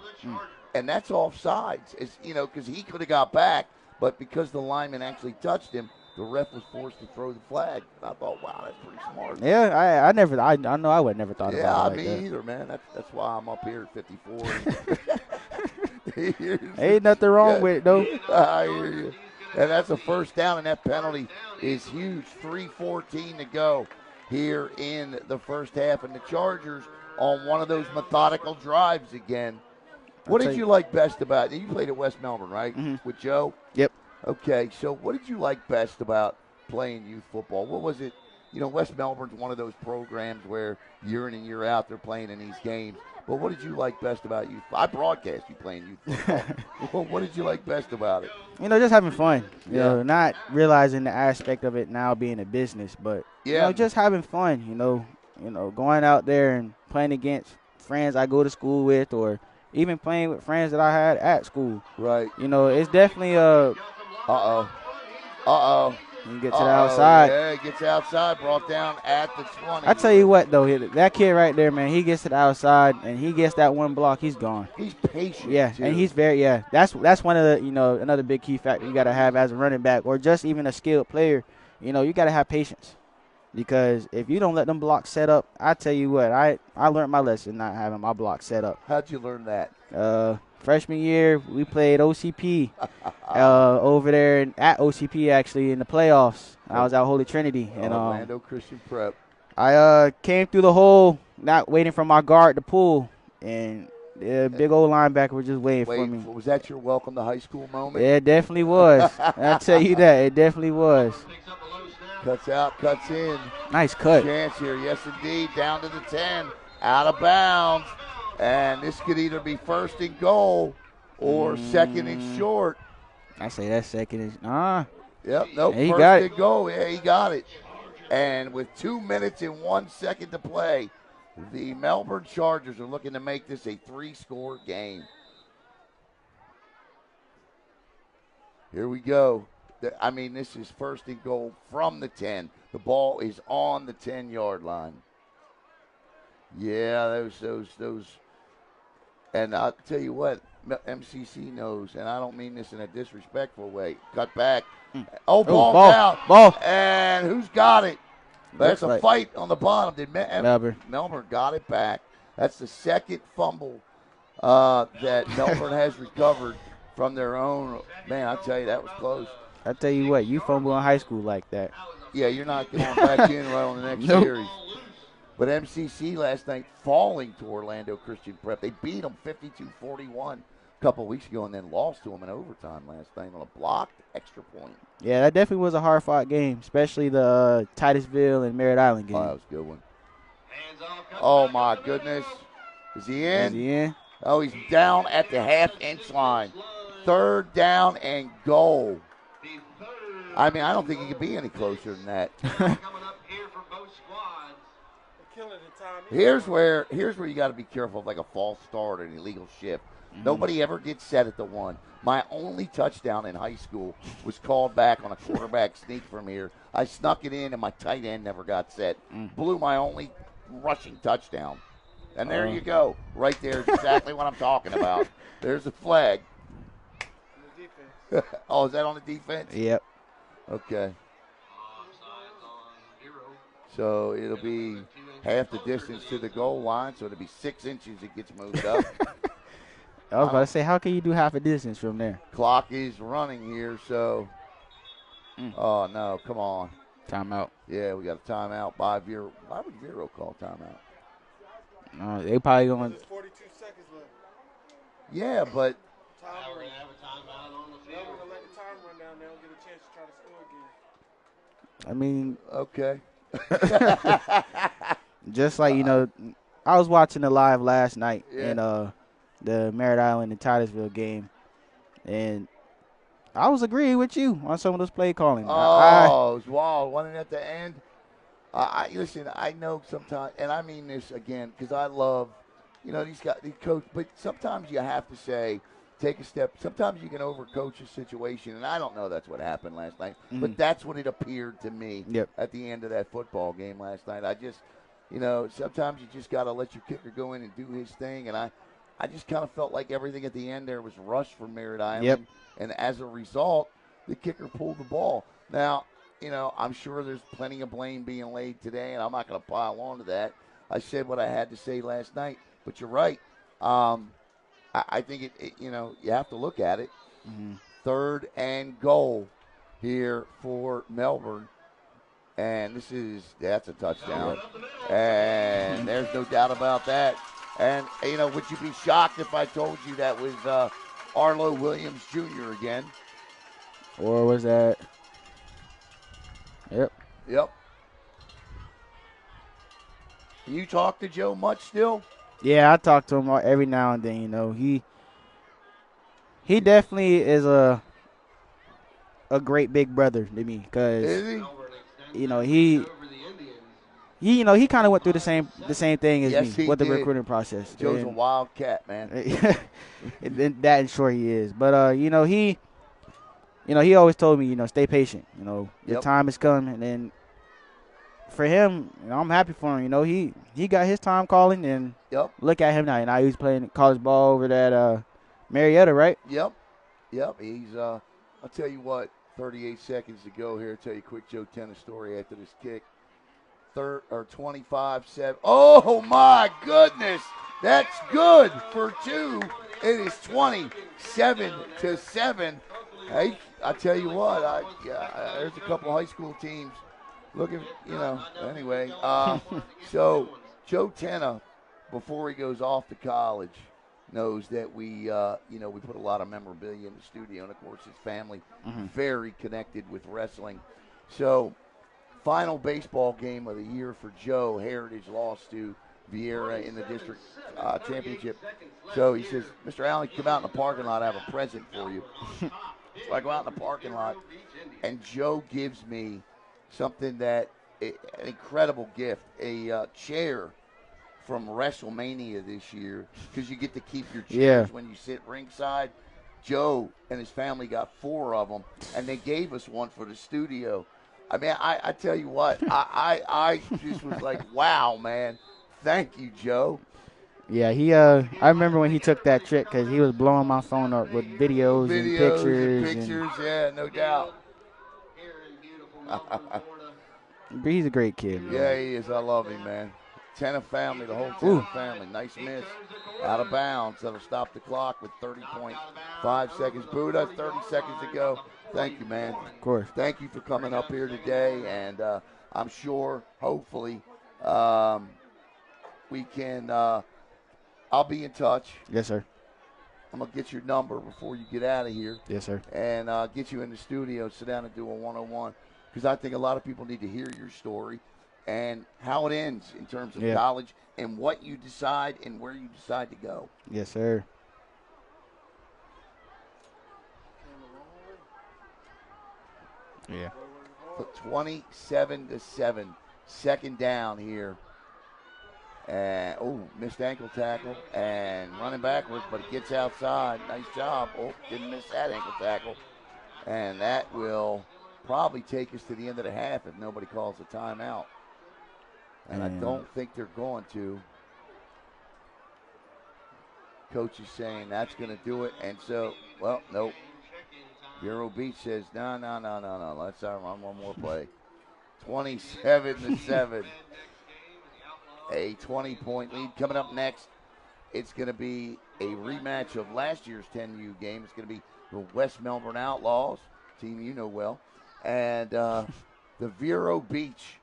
And that's offsides. It's, you know, because he could have got back, but because the lineman actually touched him, the ref was forced to throw the flag. And I thought, wow, that's pretty smart. Yeah, I know I would never thought about it like that. Me either, man. That's why I'm up here at 54. Ain't nothing wrong with it, though. I hear you. And that's a 1st down, and that penalty is huge. 3:14 to go here in the first half, and the Chargers on one of those methodical drives again. What did you like best about it? You played at West Melbourne, right, with Joe? Yep. Okay, so what did you like best about playing youth football? What was it? You know, West Melbourne's one of those programs where year in and year out they're playing in these games. But what did you like best about youth? I broadcast you playing youth football. Well, what did you like best about it? You know, just having fun. You know, not realizing the aspect of it now being a business, but you know, just having fun. You know, going out there and playing against friends I go to school with, or even playing with friends that I had at school. Right. You know, it's definitely a. You get to the outside. Yeah, he gets outside, brought down at the 20. I tell you what, though, that kid right there, man, he gets to the outside and he gets that one block, he's gone. He's patient. Yeah, too. and he's very, That's one of the, another big key factor you got to have as a running back, or just even a skilled player. You know, you got to have patience, because if you don't let them blocks set up, I tell you what, I learned my lesson not having my block set up. How'd you learn that? Freshman year, we played OCP over there at OCP, actually, in the playoffs. I was at Holy Trinity. And Orlando Christian Prep. I came through the hole, not waiting for my guard to pull, and the big old linebacker was just waiting for me. Was that your welcome to high school moment? Yeah, it definitely was. I'll tell you that. It definitely was. Cuts out, cuts in. Nice cut. Chance here, yes indeed, down to the 10, out of bounds. And this could either be 1st and goal or 2nd and short. I say that's 2nd and Yep, nope, he 1st got and goal. Yeah, he got it. And with 2 minutes and 1 second to play, the Melbourne Chargers are looking to make this a 3-score game. Here we go. This is 1st and goal from the 10. The ball is on the 10-yard line. Yeah, those. And I'll tell you what, MCC knows, and I don't mean this in a disrespectful way. Cut back. Oh, ball down. Ball. And who's got it? That's Looks a fight on the bottom. Did Melbourne got it back. That's the 2nd fumble that Melbourne has recovered from their own. Man, I tell you, that was close. I tell you what, you fumble in high school like that. Yeah, you're not going back in right on the next series. But MCC last night falling to Orlando Christian Prep. They beat them 52-41 a couple of weeks ago, and then lost to them in overtime last night on a blocked extra point. Yeah, that definitely was a hard-fought game, especially the Titusville and Merritt Island game. Oh, that was a good one. Oh, my goodness. Is he in? Is he in? Oh, he's down at the half-inch line. 3rd down and goal. I don't think he could be any closer than that. Here's where you got to be careful of like a false start or an illegal shift. Nobody ever gets set at the 1. My only touchdown in high school was called back on a quarterback sneak from here. I snuck it in, and my tight end never got set. Blew my only rushing touchdown. And there you go. Right there is exactly what I'm talking about. There's a flag. Oh, is that on the defense? Yep. Okay. So it'll be half the distance to the goal line, so it'll be 6 inches it gets moved up. I was about to say, how can you do half a distance from there? Clock is running here, so. Oh, no, come on. Timeout. Yeah, we got a timeout by Vero. Why would Vero call timeout? They probably going. There's 42 seconds left. Yeah, but. Now we're going to have a timeout on the Now field. we're going to let the time run down. They don't get a chance to try to score again. I mean, Okay. just like, I was watching the live last night Yeah. in the Merritt Island and Titusville game, and I was agreeing with you on some of those play calling. Oh, it was wild. Wasn't it at the end? Listen, I know sometimes, and I mean this again because I love, these coaches, but sometimes you have to say, take a step. Sometimes you can overcoach a situation, and I don't know that's what happened last night, but that's what it appeared to me at the end of that football game last night. I just, sometimes you just got to let your kicker go in and do his thing, and I just kind of felt like everything at the end there was rushed for Merritt Island, and as a result, the kicker pulled the ball. Now, I'm sure there's plenty of blame being laid today, and I'm not going to pile on to that. I said what I had to say last night, but you're right. I think you have to look at it. 3rd and goal here for Melbourne, and that's a touchdown, and there's no doubt about that. And would you be shocked if I told you that was Arlo Williams Jr. again? Or was that? Yep. You talk to Joe much still? Yeah, I talk to him every now and then. He definitely is a great big brother to me because Is he? he kind of went through the same thing as Yes, me he with the did. recruiting process. Joe's a wild cat, man. That and sure he is, but he always told me, stay patient. The time is coming, and then for him, I'm happy for him. He got his time calling, and look at him now. Now he's playing college ball over at Marietta, right? Yep. He's I'll tell you what. 38 seconds to go here. I'll tell you a quick Joe Tennis story after this kick. 25-7. Oh my goodness, that's good for 2. It is 27-7. Hey, I tell you what, there's a couple high school teams looking, anyway. So Joe Tenna, before he goes off to college, knows that we put a lot of memorabilia in the studio, and of course his family very connected with wrestling. So, final baseball game of the year for Joe. Heritage lost to Vero in the district championship. So he says, Mr. Allen, come out in the parking lot. I have a present for you. So I go out in the parking lot, and Joe gives me something an incredible gift, a chair from WrestleMania this year, because you get to keep your chairs when you sit ringside. Joe and his family got 4 of them, and they gave us one for the studio. I mean, I tell you what, I just was like, wow, man. Thank you, Joe. Yeah, I remember when he took that trip because he was blowing my phone up with videos and pictures. Yeah, no doubt. He's a great kid, man. Yeah, he is. I love him, man. Tenna family, the whole Tenna family. Nice miss. Out of bounds. That'll stop the clock with 30.5 seconds. Buddha, 30 seconds to go. Thank you, man. Of course. Thank you for coming up here today, and I'm sure, hopefully, we can I'll be in touch. Yes, sir. I'm going to get your number before you get out of here. Yes, sir. And get you in the studio, sit down and do a one-on-one, because I think a lot of people need to hear your story and how it ends in terms of college and what you decide and where you decide to go. Yes, sir. Yeah. 27-7, second down here. And, missed ankle tackle and running backwards, but it gets outside. Nice job. Didn't miss that ankle tackle. And that will probably take us to the end of the half if nobody calls a timeout. And I don't think they're going to. Coach is saying that's going to do it. And so, nope. Vero Beach says, no. Let's run one more play. 27-7. a 20-point lead. Coming up next, it's going to be a rematch of last year's 10U game. It's going to be the West Melbourne Outlaws, team you know well, and the Vero Beach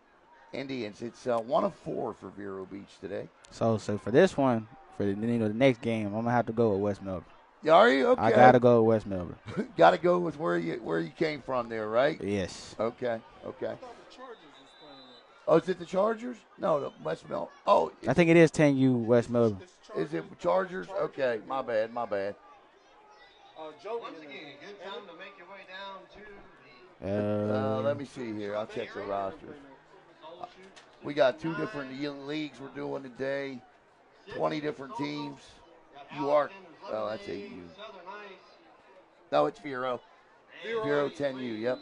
Indians. It's 1 of 4 for Vero Beach today. So for this one, for the next game, I'm gonna have to go with West Melbourne. Are you okay? I gotta go with West Melbourne. Got to go with where you came from there, right? Yes. Okay. I thought the Chargers was playing it. Oh, is it the Chargers? No, the West Melbourne. Oh, I think it is 10U West Melbourne. It's Chargers. is it Chargers? Okay, my bad. Joey Once in again, there. good time to make your way down to the Let me see here. I'll check the rosters. We got 2 different leagues we're doing today. 20 different teams. You are. Oh, that's 8U. No, it's Vero. Vero 10U. Yep.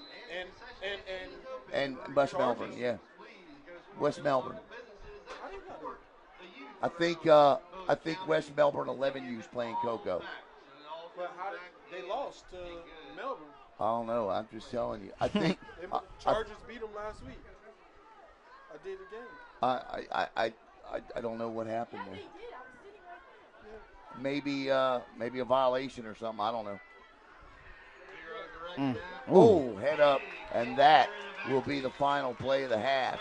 And And West Melbourne. Yeah. West Melbourne. I think West Melbourne 11U's playing Coco. but they lost to Melbourne. I don't know. I'm just telling you. I think Chargers beat them last week. I did the game. I don't know what happened there. Maybe a violation or something. I don't know. Oh, head up, and that will be the final play of the half.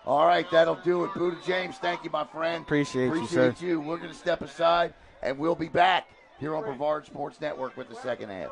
All right, that'll do it. Buddha James, thank you, my friend. Appreciate you, sir. We're going to step aside, and we'll be back here on Brevard Sports Network with the second half.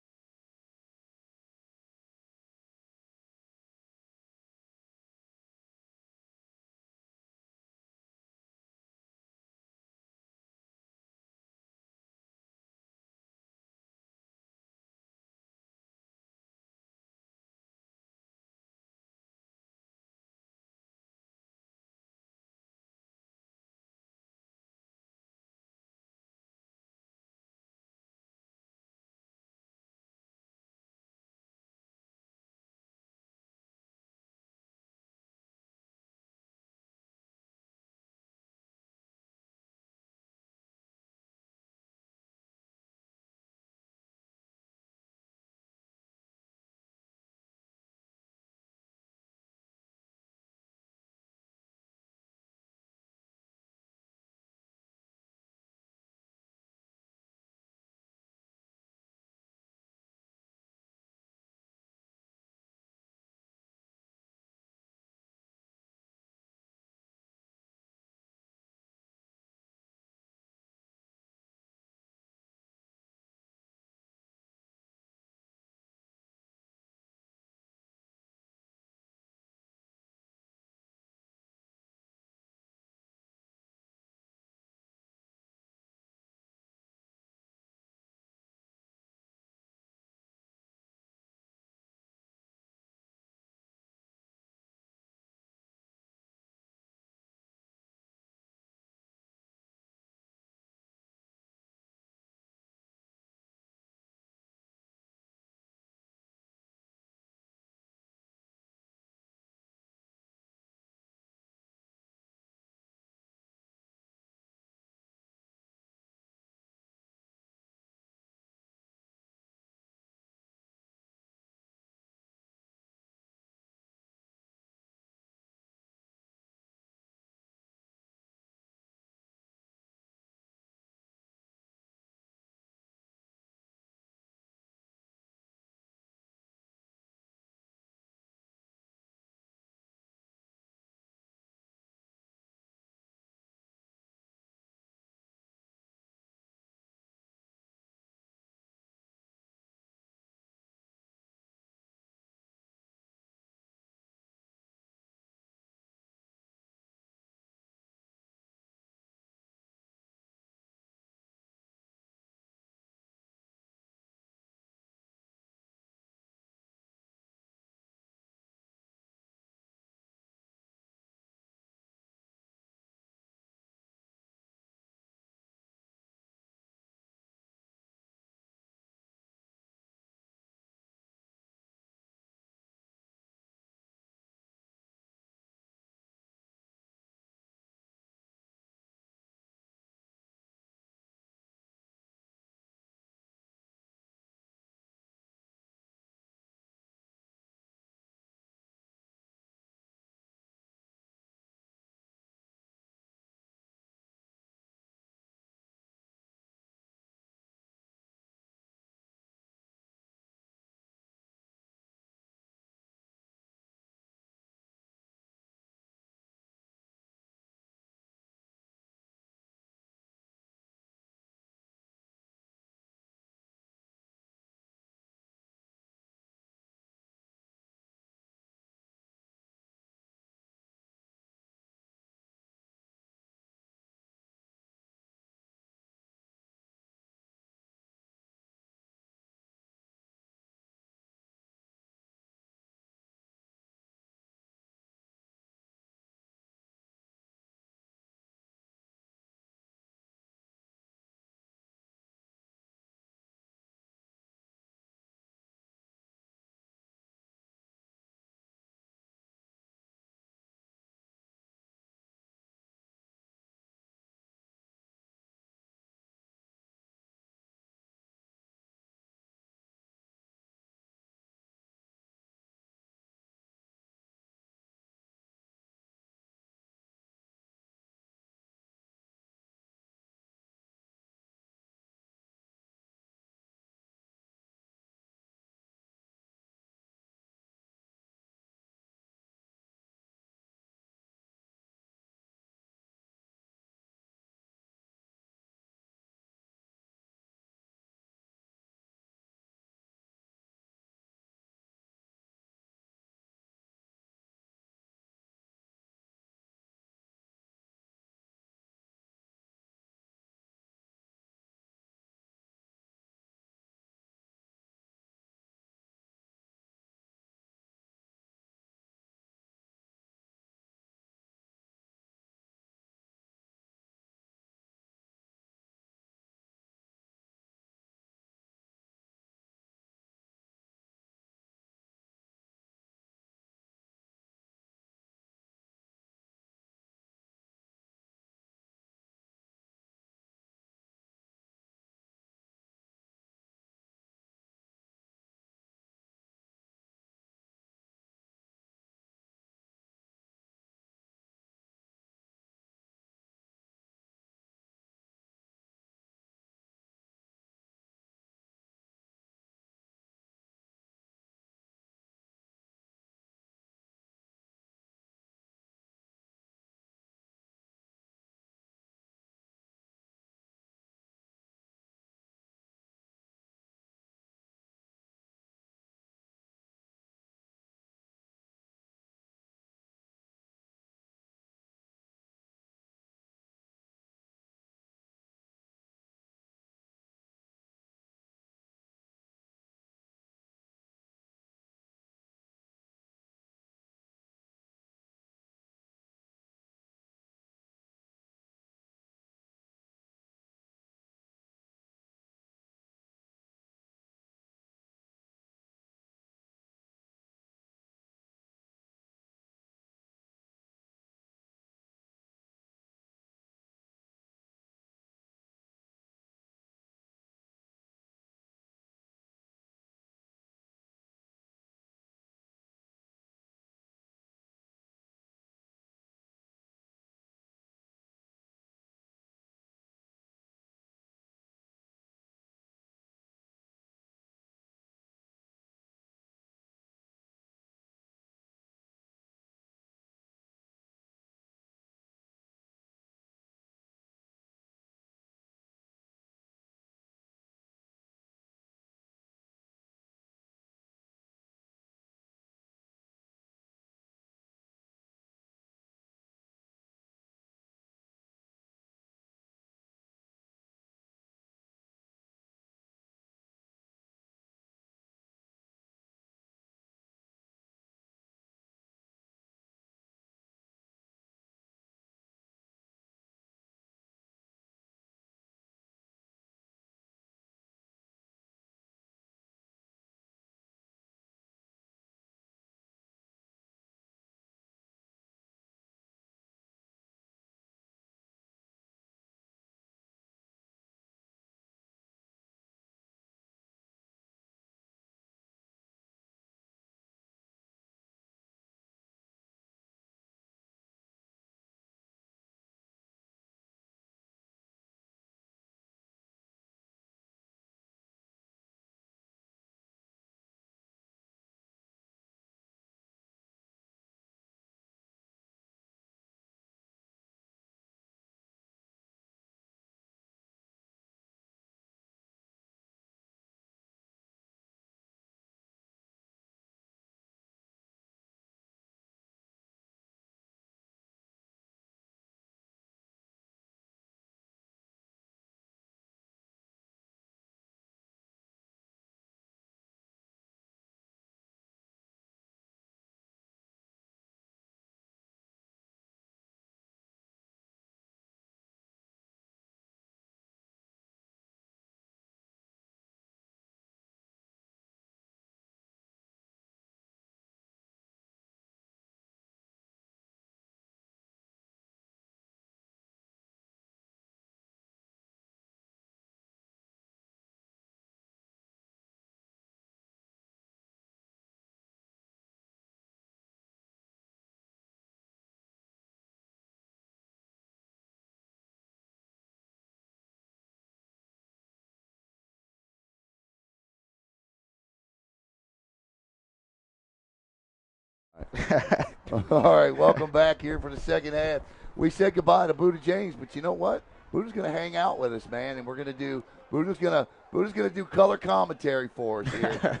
All right, welcome back here for the second half. We said goodbye to Buddha James, but you know what? Buddha's going to hang out with us, man, and we're going to do Buddha's going to do color commentary for us here.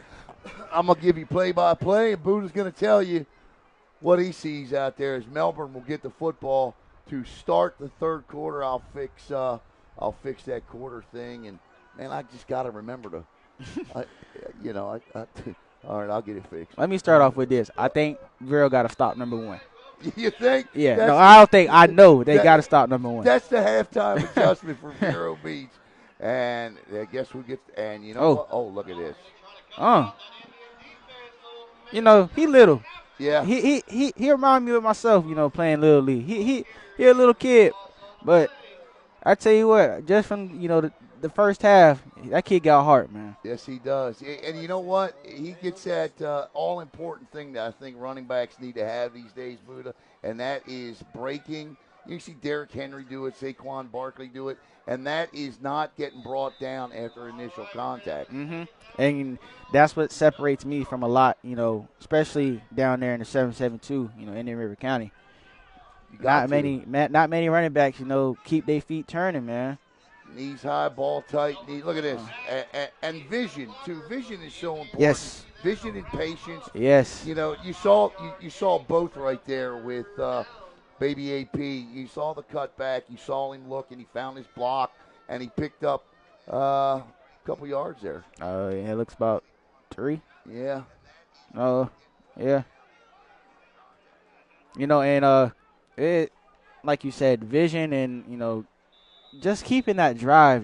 I'm going to give you play-by-play, and Buddha's going to tell you what he sees out there as Melbourne will get the football to start the third quarter. I'll fix that quarter thing, and man, I just got to remember to, all right, I'll get it fixed. Let me start off with this. I think Vero got to stop number 1. You think? Yeah. No, I don't think. I know they got to stop number 1. That's the halftime adjustment for Vero Beach, and I guess we get. And you know what? Oh, look at this. He little. Yeah. He remind me of myself. Playing Little League. He a little kid, but I tell you what, just from the first half, that kid got heart, man. Yes, he does. And you know what? He gets that all-important thing that I think running backs need to have these days, Buddha, and that is breaking. You see Derrick Henry do it, Saquon Barkley do it, and that is not getting brought down after initial contact. Mm-hmm. And that's what separates me from a lot, especially down there in the 772, Indian River County. Not many running backs, keep their feet turning, man. Knees high, ball tight. Look at this. And vision, too. Vision is so important. Yes. Vision and patience. Yes. You saw both right there with Baby AP. You saw the cutback. You saw him look, and he found his block, and he picked up a couple yards there. Yeah, it looks about 3. Yeah. Yeah. And it, like you said, vision and, just keeping that drive,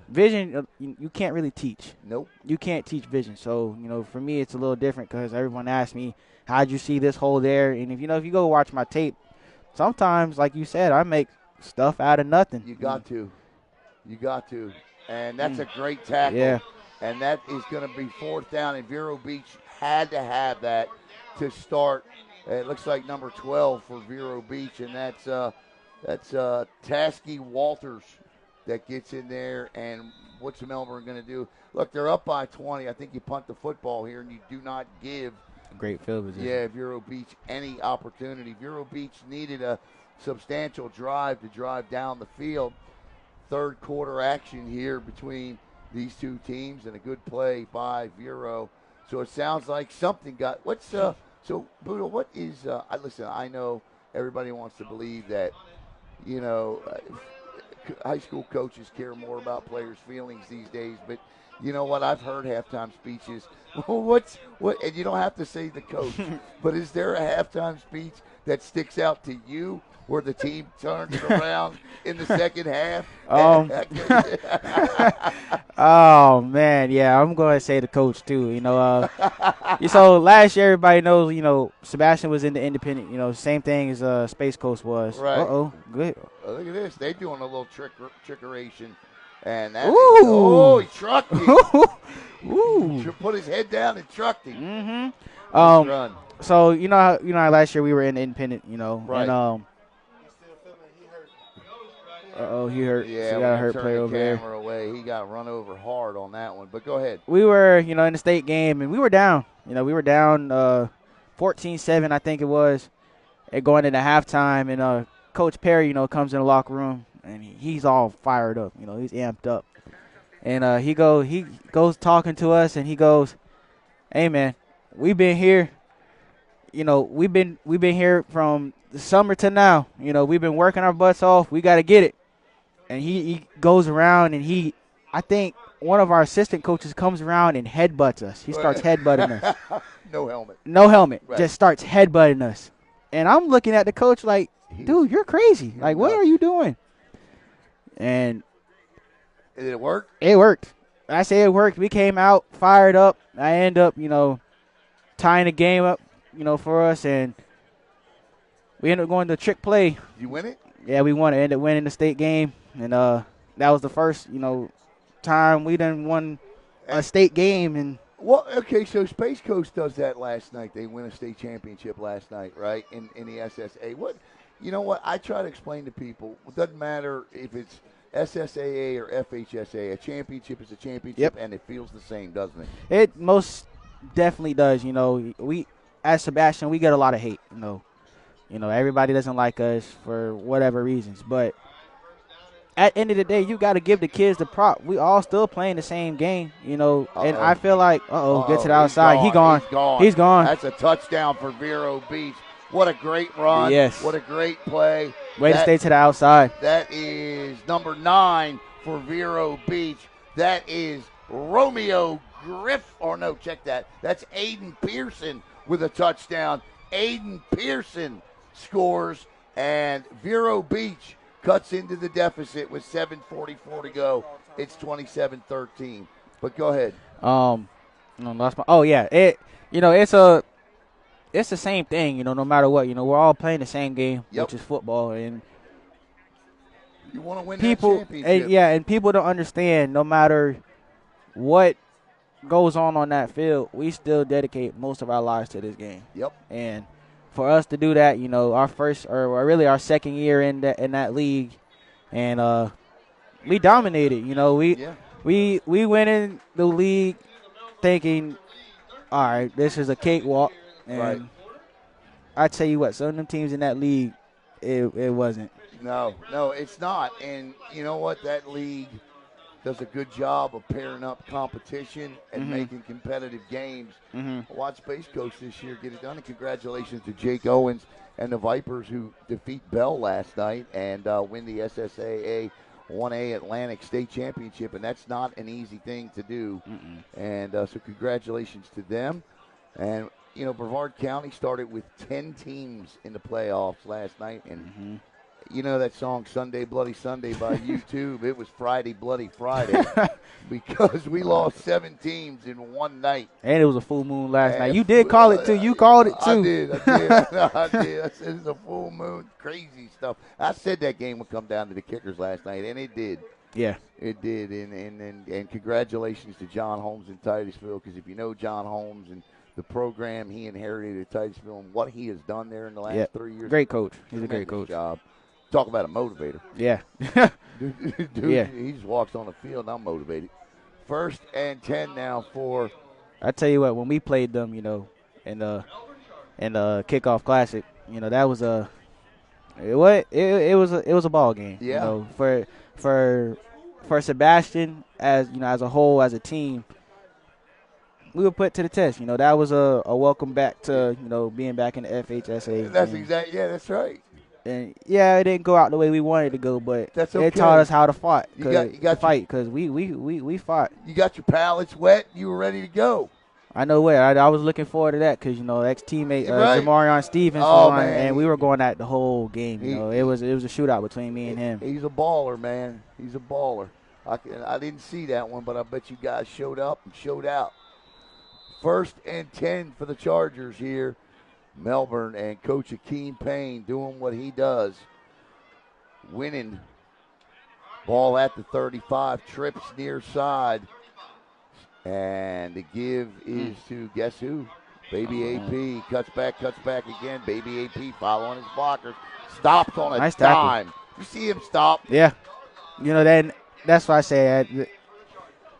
vision, you can't really teach. Nope. You can't teach vision. So, for me, it's a little different because everyone asks me, how'd you see this hole there? And if you go watch my tape, sometimes, like you said, I make stuff out of nothing. You got to. And that's a great tackle. Yeah. And that is going to be 4th down, and Vero Beach had to have that to start. It looks like number 12 for Vero Beach, and that's Tasky Walters that gets in there. And what's Melbourne going to do? Look, they're up by 20. I think you punt the football here, and you do not give great field position. Yeah, Vero Beach any opportunity. Vero Beach needed a substantial drive to drive down the field. Third quarter action here between these two teams, and a good play by Vero. So it sounds like something got. So Buddha, what is? Listen, I know everybody wants to believe that, high school coaches care more about players' feelings these days. But you know what? I've heard halftime speeches. What? And you don't have to say the coach, but is there a halftime speech that sticks out to you where the team turned it around in the second half? Oh man, yeah, I'm going to say the coach too. So last year everybody knows, Sebastian was in the independent. Same thing as Space Coast was. Right. Good. Look at this. They doing a little trickeration, and that. He trucked him. Ooh. Put his head down and trucked him. Mm-hmm. Run. So how last year we were in the independent. Right. And he hurt. Yeah, so he got a hurt play over there. Away. He got run over hard on that one. But go ahead. We were, in the state game, and we were down. We were down 14-7, I think it was, and going into halftime. And Coach Perry, comes in the locker room, and he's all fired up. He's amped up. And he goes talking to us, and he goes, "Hey man, we've been here. We've been here from the summer to now. We've been working our butts off. We got to get it." And he goes around, and I think one of our assistant coaches comes around and headbutts us. He starts headbutting us. No helmet. No helmet. Right. Just starts headbutting us. And I'm looking at the coach like, dude, you're crazy. Like, what are you doing? And did it work? It worked. I say it worked. We came out fired up. I end up, tying the game up, for us, and we ended up going to trick play. Did you win it? Yeah, we won it. Ended up winning the state game, and that was the first, time we done won a state game. And well, okay, so Space Coast does that last night. They win a state championship last night, right, in the SSA. What, I try to explain to people, it doesn't matter if it's SSAA or FHSA. A championship is a championship, and it feels the same, doesn't it? It most definitely does. as Sebastian, we get a lot of hate. Everybody doesn't like us for whatever reasons, but at the end of the day, you got to give the kids the prop. We all still playing the same game, and I feel like, get to the outside. He's gone. He's gone. That's a touchdown for Vero Beach. What a great run. Yes. What a great play. Way to stay to the outside. That is number 9 for Vero Beach. That is Romeo Griff. Or no, check that. That's Aiden Pearson with a touchdown. Aiden Pearson scores, and Vero Beach cuts into the deficit with 7:44 to go. It's 27-13. But go ahead. It's the same thing, no matter what. We're all playing the same game, which is football, and you want to win people, that championship. And people don't understand. No matter what goes on that field, we still dedicate most of our lives to this game. Yep. And for us to do that, our second year in that league, and we dominated. We went in the league thinking, all right, this is a cakewalk. And right. I tell you what, some of them teams in that league, it wasn't. No, it's not. And you know what? That league does a good job of pairing up competition and making competitive games. Watch Space Coast this year get it done, and congratulations to Jake Owens and the Vipers who defeat Bell last night and win the SSAA 1A Atlantic State Championship, and that's not an easy thing to do. And so congratulations to them. And Brevard County started with 10 teams in the playoffs last night, and you know that song Sunday Bloody Sunday by YouTube. It was Friday Bloody Friday because we lost 7 teams in one night. And it was a full moon last night. You did call it too. You called it too. I did. I did. I said it's a full moon. Crazy stuff. I said that game would come down to the kickers last night, and it did. Yeah. It did. And congratulations to John Holmes in Titusville, because if you know John Holmes and the program he inherited at Titusville and what he has done there in the last 3 years. Great coach. He's a great coach. Job. Talk about a motivator. Yeah. Dude, yeah. He just walks on the field, and I'm motivated. 1st and 10 now for. I tell you what, when we played them, in the kickoff classic, that was it was a ball game. Yeah. For Sebastian as a whole, as a team, we were put to the test. That was a welcome back to being back in the FHSA. That's exactly. Yeah, that's right. And it didn't go out the way we wanted to go, but that's okay. It taught us how to fight. You got fight because we fought. You got your pallets wet. You were ready to go. I know what. I was looking forward to that because ex-teammate Jamarion Stevens and we were going at the whole game. It was a shootout between me and him. He's a baller, man. He's a baller. I didn't see that one, but I bet you guys showed up and showed out. 1st and 10 for the Chargers here. Melbourne and Coach Akeem Payne doing what he does. Winning. Ball at the 35. Trips near side. And the give is to guess who? Baby AP. Cuts back again. Baby AP following his blockers. Stops on a nice dime. Tackle. You see him stop? Yeah. Then that's why I say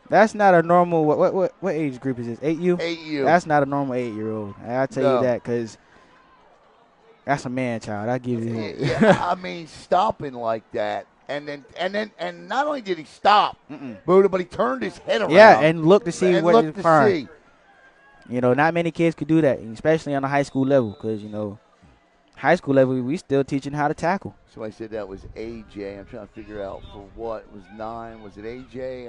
that's not a normal. What age group is this? 8U? 8U. That's not a normal 8-year-old. I'll tell you that because that's a man child. I give you that. Yeah, I mean, stopping like that. And not only did he stop, but he turned his head around. Yeah, and looked to see what he's firing. See. Not many kids could do that, especially on the high school level, because high school level we still teaching how to tackle. Somebody said that was AJ. I'm trying to figure out for what was 9. Was it AJ?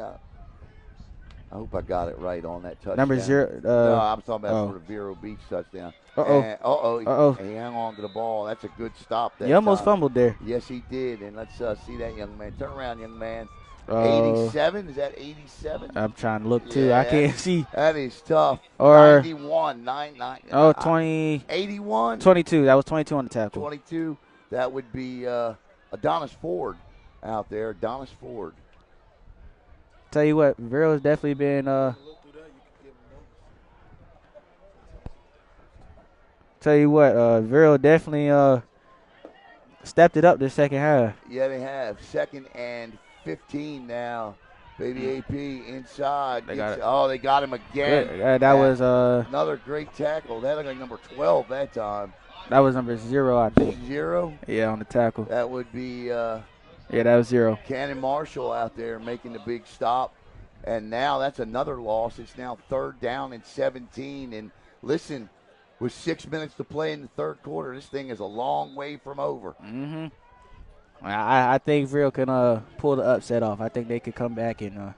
I hope I got it right on that touchdown. Number 0. No, I'm talking about for the Vero Beach touchdown. He hung on to the ball. That's a good stop. He almost fumbled there. Yes, he did. And let's see that young man. Turn around, young man. 87? Is that 87? I'm trying to look, too. I can't see. That is tough. Or 91. 20. 81? 22. That was 22 on the tackle. 22. That would be Adonis Ford out there. Adonis Ford. Tell you what, Vero's definitely been Vero definitely stepped it up the second half. Yeah, they have. 2nd and 15 now Baby AP inside. They got it. Oh, they got him again. That was another great tackle. That looked like number 12 that time. That was number 0, I think. 0? Yeah, on the tackle. That would be yeah, that was 0. Cannon Marshall out there making the big stop. And now that's another loss. It's now 3rd down and 17. And listen, with 6 minutes to play in the 3rd quarter, this thing is a long way from over. Mm-hmm. I think Vero can pull the upset off. I think they could come back and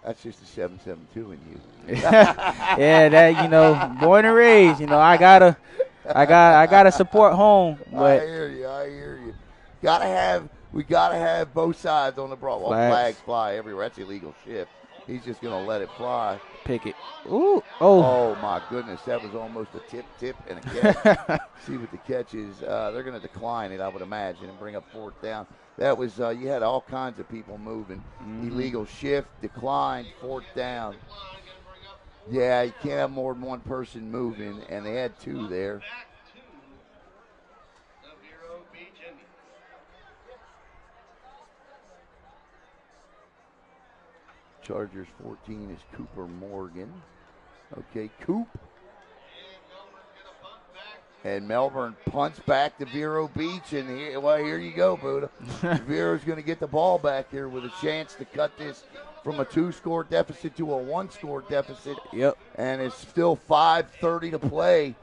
that's just a 7-7-2 in you. Yeah, that born and raised. I gotta support home. But I hear you. We gotta have both sides on the broad. Well, flags fly everywhere. That's illegal shift. He's just gonna let it fly. Pick it. Ooh. Oh my goodness, that was almost a tip and a catch. See what the catch is. They're gonna decline it, I would imagine, and bring up 4th down. That was you had all kinds of people moving. Mm-hmm. Illegal shift, decline, 4th down. Yeah, you can't have more than one person moving, and they had 2 there. Chargers 14 is Cooper Morgan. Okay, Coop. And Melbourne punts back to Vero Beach, and here you go, Buddha. Vero's going to get the ball back here with a chance to cut this from a 2-score deficit to a 1-score deficit. Yep. And it's still 5:30 to play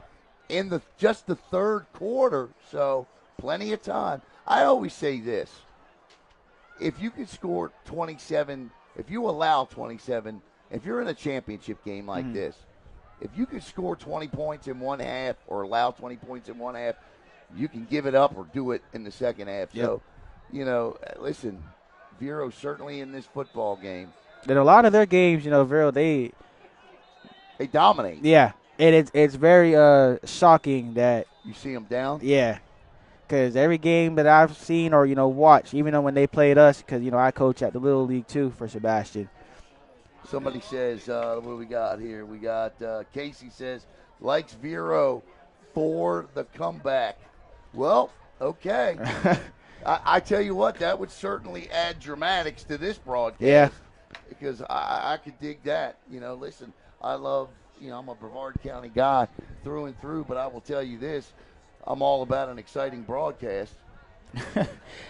in just the 3rd quarter, so plenty of time. I always say this: if you can score 27. If you allow 27, if you're in a championship game like this, if you can score 20 points in 1 half or allow 20 points in 1 half, you can give it up or do it in the 2nd half. Yep. So, listen, Vero certainly in this football game. And a lot of their games, Vero, they dominate. Yeah, and it's very shocking that you see them down. Yeah. Because every game that I've seen or, watched, even though when they played us, because, I coach at the Little League, too, for Sebastian. Somebody says, what do we got here? We got Casey says, likes Vero for the comeback. Well, okay. I tell you what, that would certainly add dramatics to this broadcast. Yeah. Because I could dig that. Listen, I love, I'm a Brevard County guy through and through, but I will tell you this. I'm all about an exciting broadcast.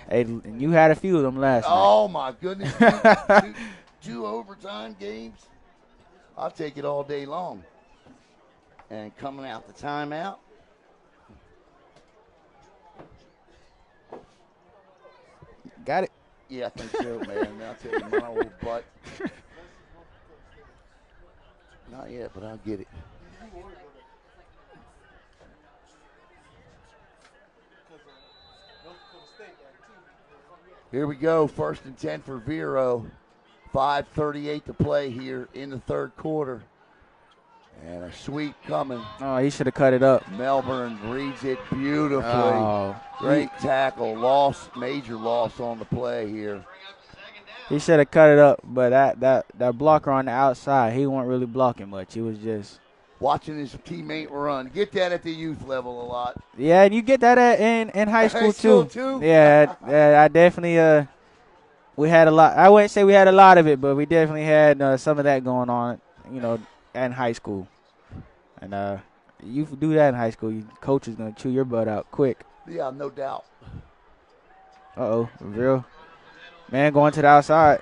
Hey, and you had a few of them last night. Oh, my goodness. Two overtime games. I'll take it all day long. And coming out the timeout. Got it? Yeah, I think so, man. I'll tell you my old butt. Not yet, but I'll get it. Here we go, 1st and 10 for Vero. 5:38 to play here in the 3rd quarter. And a sweep coming. Oh, he should have cut it up. Melbourne reads it beautifully. Oh, Great tackle. Major loss on the play here. He should have cut it up, but that blocker on the outside, he wasn't really blocking much. He was just watching his teammate run. Get that at the youth level a lot. Yeah, and you get that in high school too. Yeah, I definitely we had a lot. I wouldn't say we had a lot of it, but we definitely had some of that going on, in high school. And you do that in high school, your coach is gonna chew your butt out quick. Yeah, no doubt. Real man going to the outside.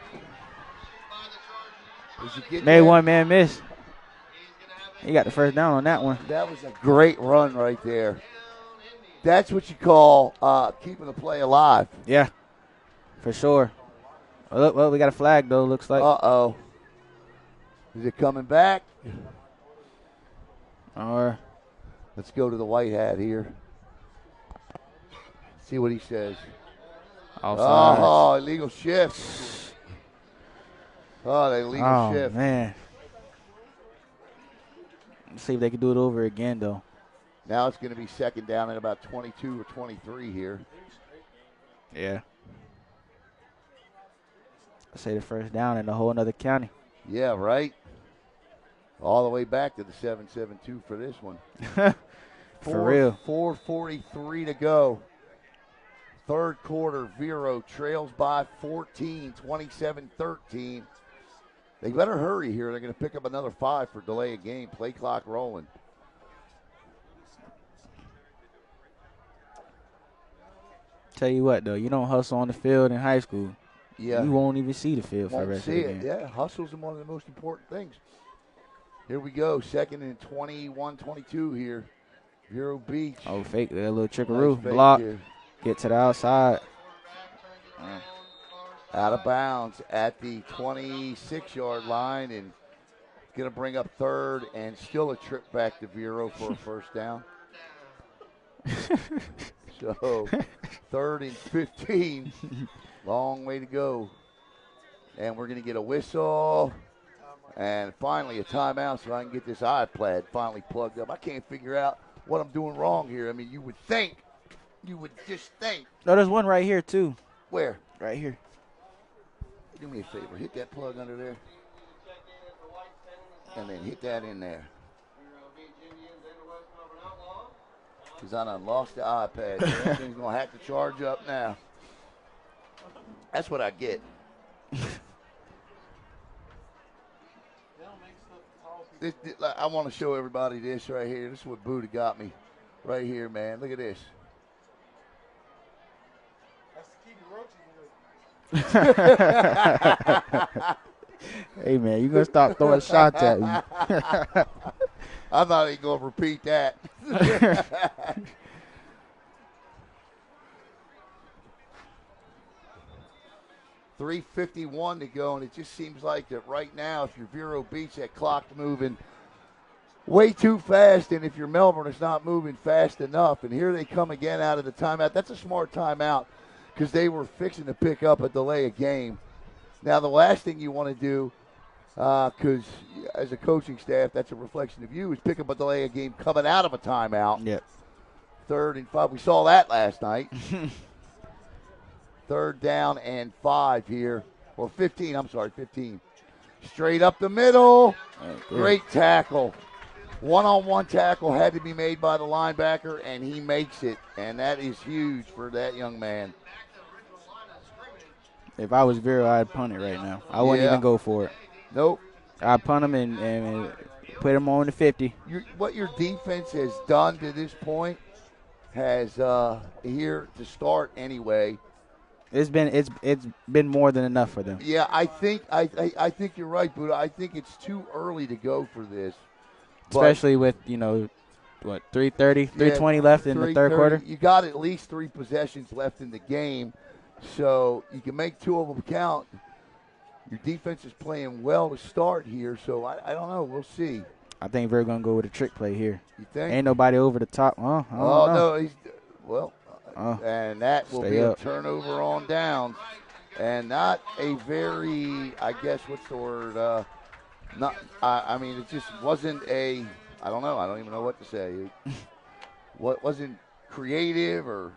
Made one man miss. He got the 1st down on that one. That was a great run right there. That's what you call keeping the play alive. Yeah, for sure. Well, we got a flag, though, looks like. Uh-oh. Is it coming back? Or let's go to the white hat here. See what he says. Offside. Oh, illegal shift. Oh, the illegal shift. Oh, man. Let's see if they can do it over again, though. Now it's going to be 2nd down at about 22 or 23 here. Yeah. I'd say the 1st down in a whole other county. Yeah, right. All the way back to the 7-7-2 for this one. For real. 4:43 to go. third quarter, Vero trails by 14, 27-13. They better hurry here. They're going to pick up another 5 for delay of game. Play clock rolling. Tell you what, though, you don't hustle on the field in high school. Yeah. You won't even see the field for the Won't rest see of the it. game. Yeah, hustle's one of the most important things. Here we go. Second and 21-22 here. Vero Beach. Oh, fake. That little trickaroo. Nice Block. here. Get to the outside. Out of bounds at the 26-yard line, and going to bring up third, and still a trip back to Vero for a first down. So, 3rd and 15. Long way to go. And we're going to get a whistle. And finally a timeout so I can get this iPad finally plugged up. I can't figure out what I'm doing wrong here. I mean, you would just think. No, there's one right here, too. Where? Right here. Do me a favor. Hit that plug under there. And then hit that in there. Because I done lost the iPad. So everything's going to have to charge up now. That's what I get. I want to show everybody this right here. This is what Buddha got me right here, man. Look at this. Hey, man, you going to stop throwing shots at me. I thought he going to repeat that. 3:51 to go, and it just seems like that right now, if you're Vero Beach, that clock's moving way too fast, and if you're Melbourne, it's not moving fast enough. And here they come again out of the timeout. That's a smart timeout because they were fixing to pick up a delay of game. Now, the last thing you want to do, because as a coaching staff, that's a reflection of you, is pick up a delay of game coming out of a timeout. Yep. 3rd and 5. We saw that last night. 3rd down and 5 here. Or 15, I'm sorry, 15. Straight up the middle. Great tackle. One-on-one tackle had to be made by the linebacker, and he makes it. And that is huge for that young man. If I was Vero, I'd punt it right now. I wouldn't even go for it. Nope. I'd punt him and put him on the 50. What your defense has done to this point has, here to start anyway, It's been more than enough for them. Yeah, I think you're right, Buddha. I think it's too early to go for this. Especially with, 3:30, 3:20 left in the third quarter. You got at least 3 possessions left in the game, so you can make 2 of them count. Your defense is playing well to start here, so I don't know. We'll see. I think we're going to go with a trick play here. You think? Ain't nobody over the top. I don't know. No. And that will be up. a turnover on downs. And not a very, I guess, what's the word? It just wasn't I don't know. I don't even know what to say. What wasn't creative or.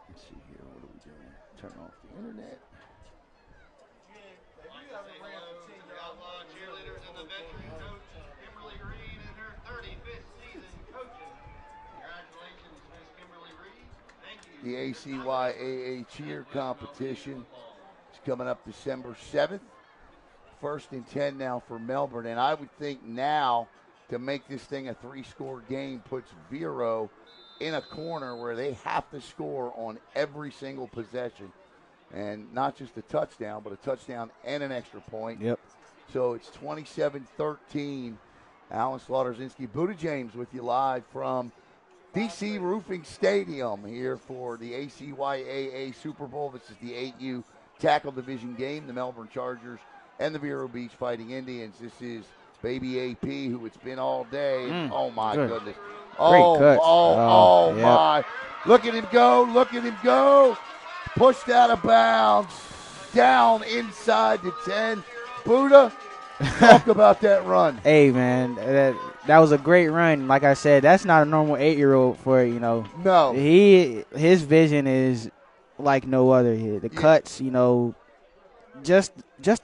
Let's see here. What are we doing? Turn off the internet. The ACYAA cheer competition is coming up December 7th. 1st and 10 now for Melbourne. And I would think now to make this thing a 3-score game puts Vero in a corner where they have to score on every single possession. And not just a touchdown, but a touchdown and an extra point. Yep. So it's 27-13. Alan Slaughterzinski, Buddha James with you live from DC Roofing Stadium here for the ACYAA Super Bowl. This is the 8U Tackle Division game. The Melbourne Chargers and the Vero Beach Fighting Indians. This is Baby AP, who it's been all day. Oh, my goodness. Great cuts. Yep. My. Look at him go. Look at him go. Pushed out of bounds. Down inside the 10. Buddha, talk about that run. Hey, man, that was a great run. Like I said, that's not a normal 8-year-old for, No. His vision is like no other. The cuts, just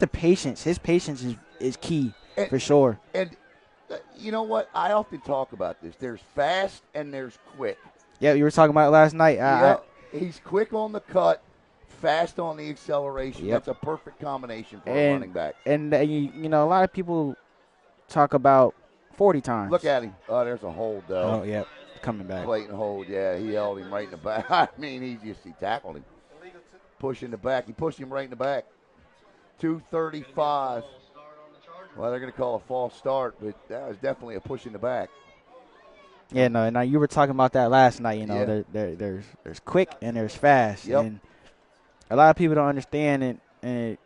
the patience. His patience is key for sure. And you know what? I often talk about this. There's fast and there's quick. Yeah, you were talking about it last night. He's quick on the cut, fast on the acceleration. Yep. That's a perfect combination for a running back. And you know, a lot of people talk about 40 times. Look at him. Oh, there's a hold, though. Oh, yeah, coming back. Blatant hold, yeah. He held him right in the back. I mean, he tackled him. Pushing the back. He pushed him right in the back. 2:35. Well, they're going to call a false start, but that was definitely a push in the back. Yeah, no, now you were talking about that last night. You know, there's quick and there's fast. Yep. And a lot of people don't understand and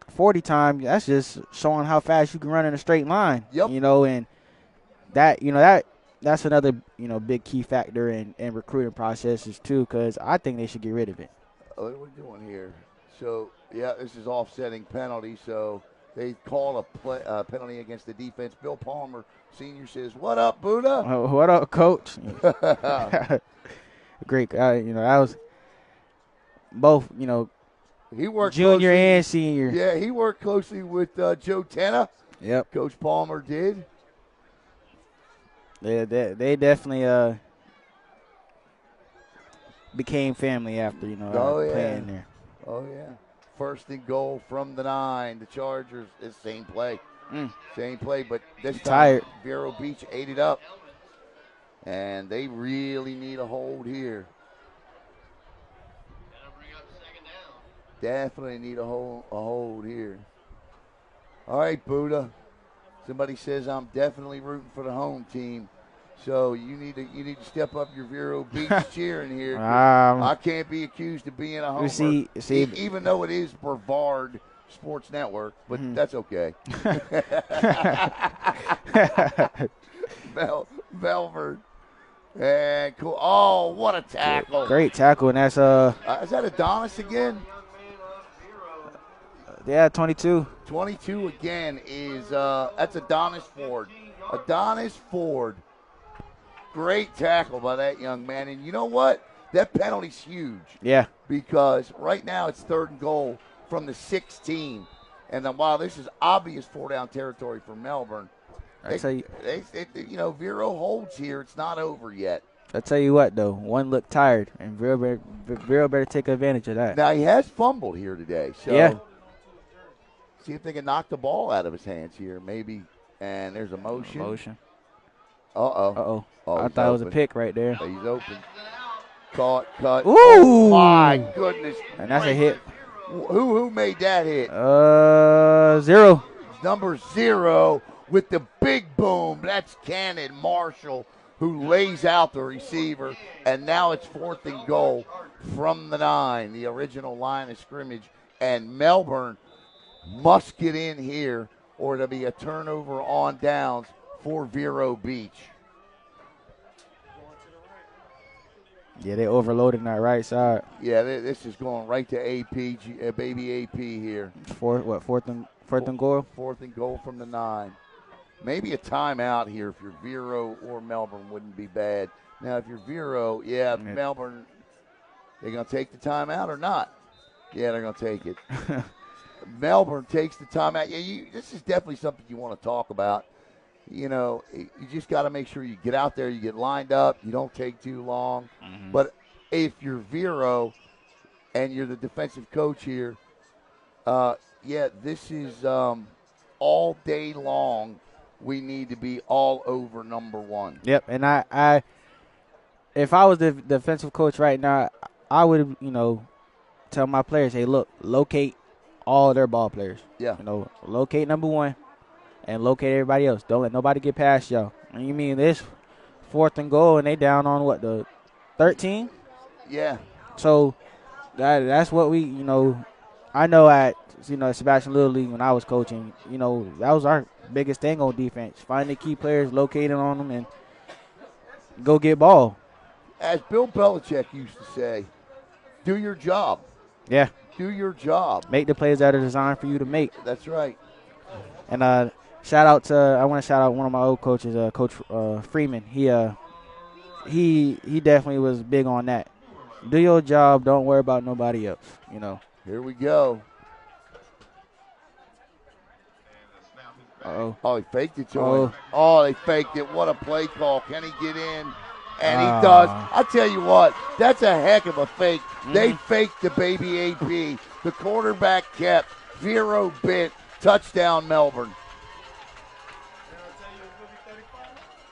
40 times, that's just showing how fast you can run in a straight line. Yep. You know, and that's another, you know, big key factor in recruiting processes too, because I think they should get rid of it. What are we doing here? So, yeah, this is offsetting penalty, so they call a penalty against the defense. Bill Palmer, Sr. says, "What up, Buddha?" What up, Coach? Great. You know, that was both, you know, he worked junior closely, and senior. Yeah, he worked closely with Joe Tenna. Yep. Coach Palmer did. Yeah, they definitely became family after, you know, playing there. Oh, yeah. First and goal from the 9. The Chargers, it's same play. Same play, but this time Vero Beach ate it up. And they really need a hold here. Definitely need a hold here. All right, Buddha. Somebody says I'm definitely rooting for the home team. So you need to step up your Vero Beach cheering here. I can't be accused of being a homer. See, even though it is Brevard Sports Network, but that's okay. Belford. And cool. Oh, what a tackle. Great tackle, and that's is that Adonis again? Yeah, 22. 22 again is that's Adonis Ford. Adonis Ford. Great tackle by that young man. And you know what? That penalty's huge. Yeah. Because right now it's 3rd and goal from the 16. And then while this is obvious 4-down territory for Melbourne, Vero holds here. It's not over yet. I'll tell you what, though. One looked tired, and Vero better take advantage of that. Now, he has fumbled here today. So yeah. See if they can knock the ball out of his hands here, maybe. And there's a motion. Uh-oh. I thought it was a pick right there. He's open. Caught, cut. Ooh. Oh, my goodness. And that's a hit. Who made that hit? 0. Number 0 with the big boom. That's Cannon Marshall, who lays out the receiver. And now it's 4th and goal from the 9, the original line of scrimmage. And Melbourne must get in here or it'll be a turnover on downs for Vero Beach. Yeah, they overloaded that right side. Yeah, this is going right to AP, baby AP here. Fourth and goal? 4th and goal from the 9. Maybe a timeout here if you're Vero or Melbourne wouldn't be bad. Now, if you're Vero, Melbourne, they're going to take the timeout or not? Yeah, they're going to take it. Melbourne takes the timeout. Yeah, this is definitely something you want to talk about. You know, you just got to make sure you get out there, you get lined up, you don't take too long. Mm-hmm. But if you're Vero and you're the defensive coach here, this is all day long. We need to be all over number 1. Yep, and I if I was the defensive coach right now, I would, tell my players, hey, look, locate all their ball players. Yeah. Locate number 1. And locate everybody else. Don't let nobody get past y'all. And you mean this 4th and goal, and they down on what, the 13? Yeah. So that's what we, I know at Sebastian Little League when I was coaching, that was our biggest thing on defense. Find the key players, locate them on them, and go get ball. As Bill Belichick used to say, do your job. Yeah. Do your job. Make the plays that are designed for you to make. That's right. And I want to shout out one of my old coaches, Coach Freeman. He definitely was big on that. Do your job. Don't worry about nobody else. Here we go. Uh-oh. Oh, he faked it to him. Oh, they faked it. What a play call. Can he get in? And he does. I tell you what, that's a heck of a fake. They faked the baby AP. The quarterback kept. Vero bit. Touchdown, Melbourne.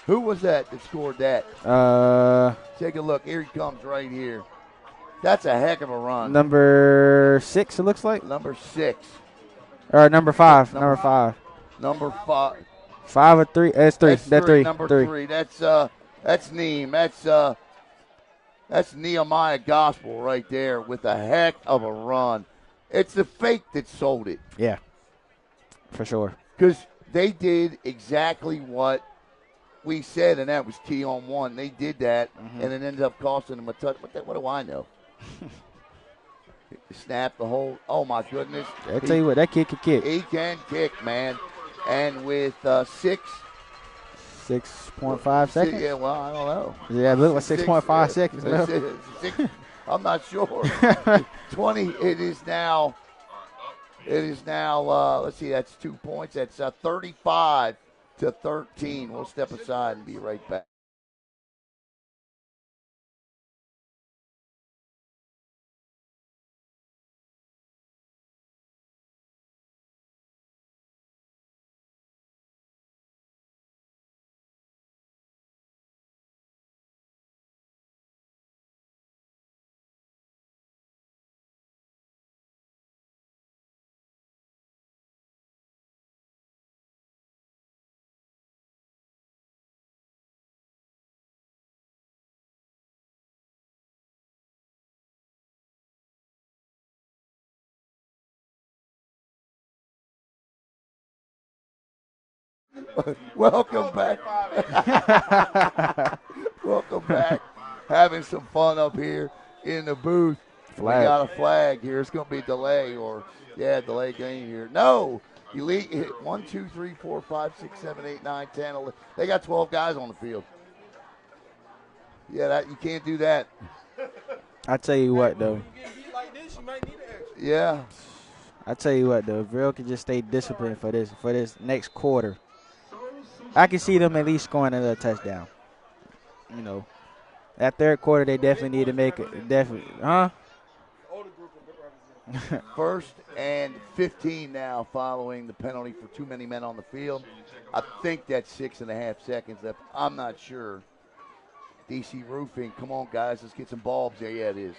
Who was that scored that? Take a look. Here he comes right here. That's a heck of a run. Number 6, it looks like. Number 6. Or number 5. Number 5. Number 5. 5 or 3? That's 3. That's 3. Number 3. That's Neem. That's Nehemiah Gospel right there with a heck of a run. It's the fake that sold it. Yeah, for sure. Because they did exactly what we said, and that was key on 1. They did that, and it ended up costing them a touch. What do I know? Snap the whole. Oh, my goodness. I tell you what, that kid can kick. He can kick, man. And with 6.5 seconds? Yeah, well, I don't know. Yeah, it looked like 6.5 seconds. I'm not sure. 20, it is now, let's see, that's 2 points. That's 35-13. We'll step aside and be right back. Welcome back. Welcome back. Having some fun up here in the booth. Flag. We got a flag here. It's going to be delay delay game here. No. You hit 1, 2, 3, 4, 5, 6, 7, 8, 9, 10, 11. They got 12 guys on the field. Yeah, you can't do that. I tell you what, though. Yeah. I tell you what, though. If Vero can just stay disciplined for this next quarter, I can see them at least scoring another touchdown. You know, that third quarter, they definitely need to make it. Definitely, huh? First and 15 now following the penalty for too many men on the field. I think that's 6.5 seconds left. I'm not sure. DC Roofing, come on, guys. Let's get some bulbs there. Yeah, it is.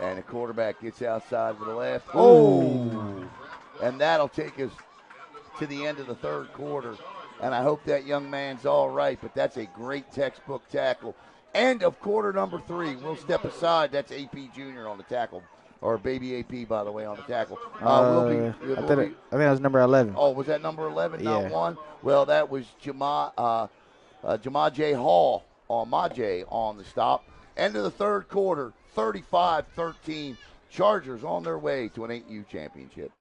And the quarterback gets outside to the left. Oh! And that'll take us to the end of the third quarter. And I hope that young man's all right, but that's a great textbook tackle. End of quarter number 3. We'll step aside. That's AP Jr. on the tackle. Or Baby AP, by the way, on the tackle. I think that was number 11. Oh, was that number 11, not Yeah. 1? Well, that was Jamaje Hall on Majay on the stop. End of the third quarter, 35-13. Chargers on their way to an 8U championship.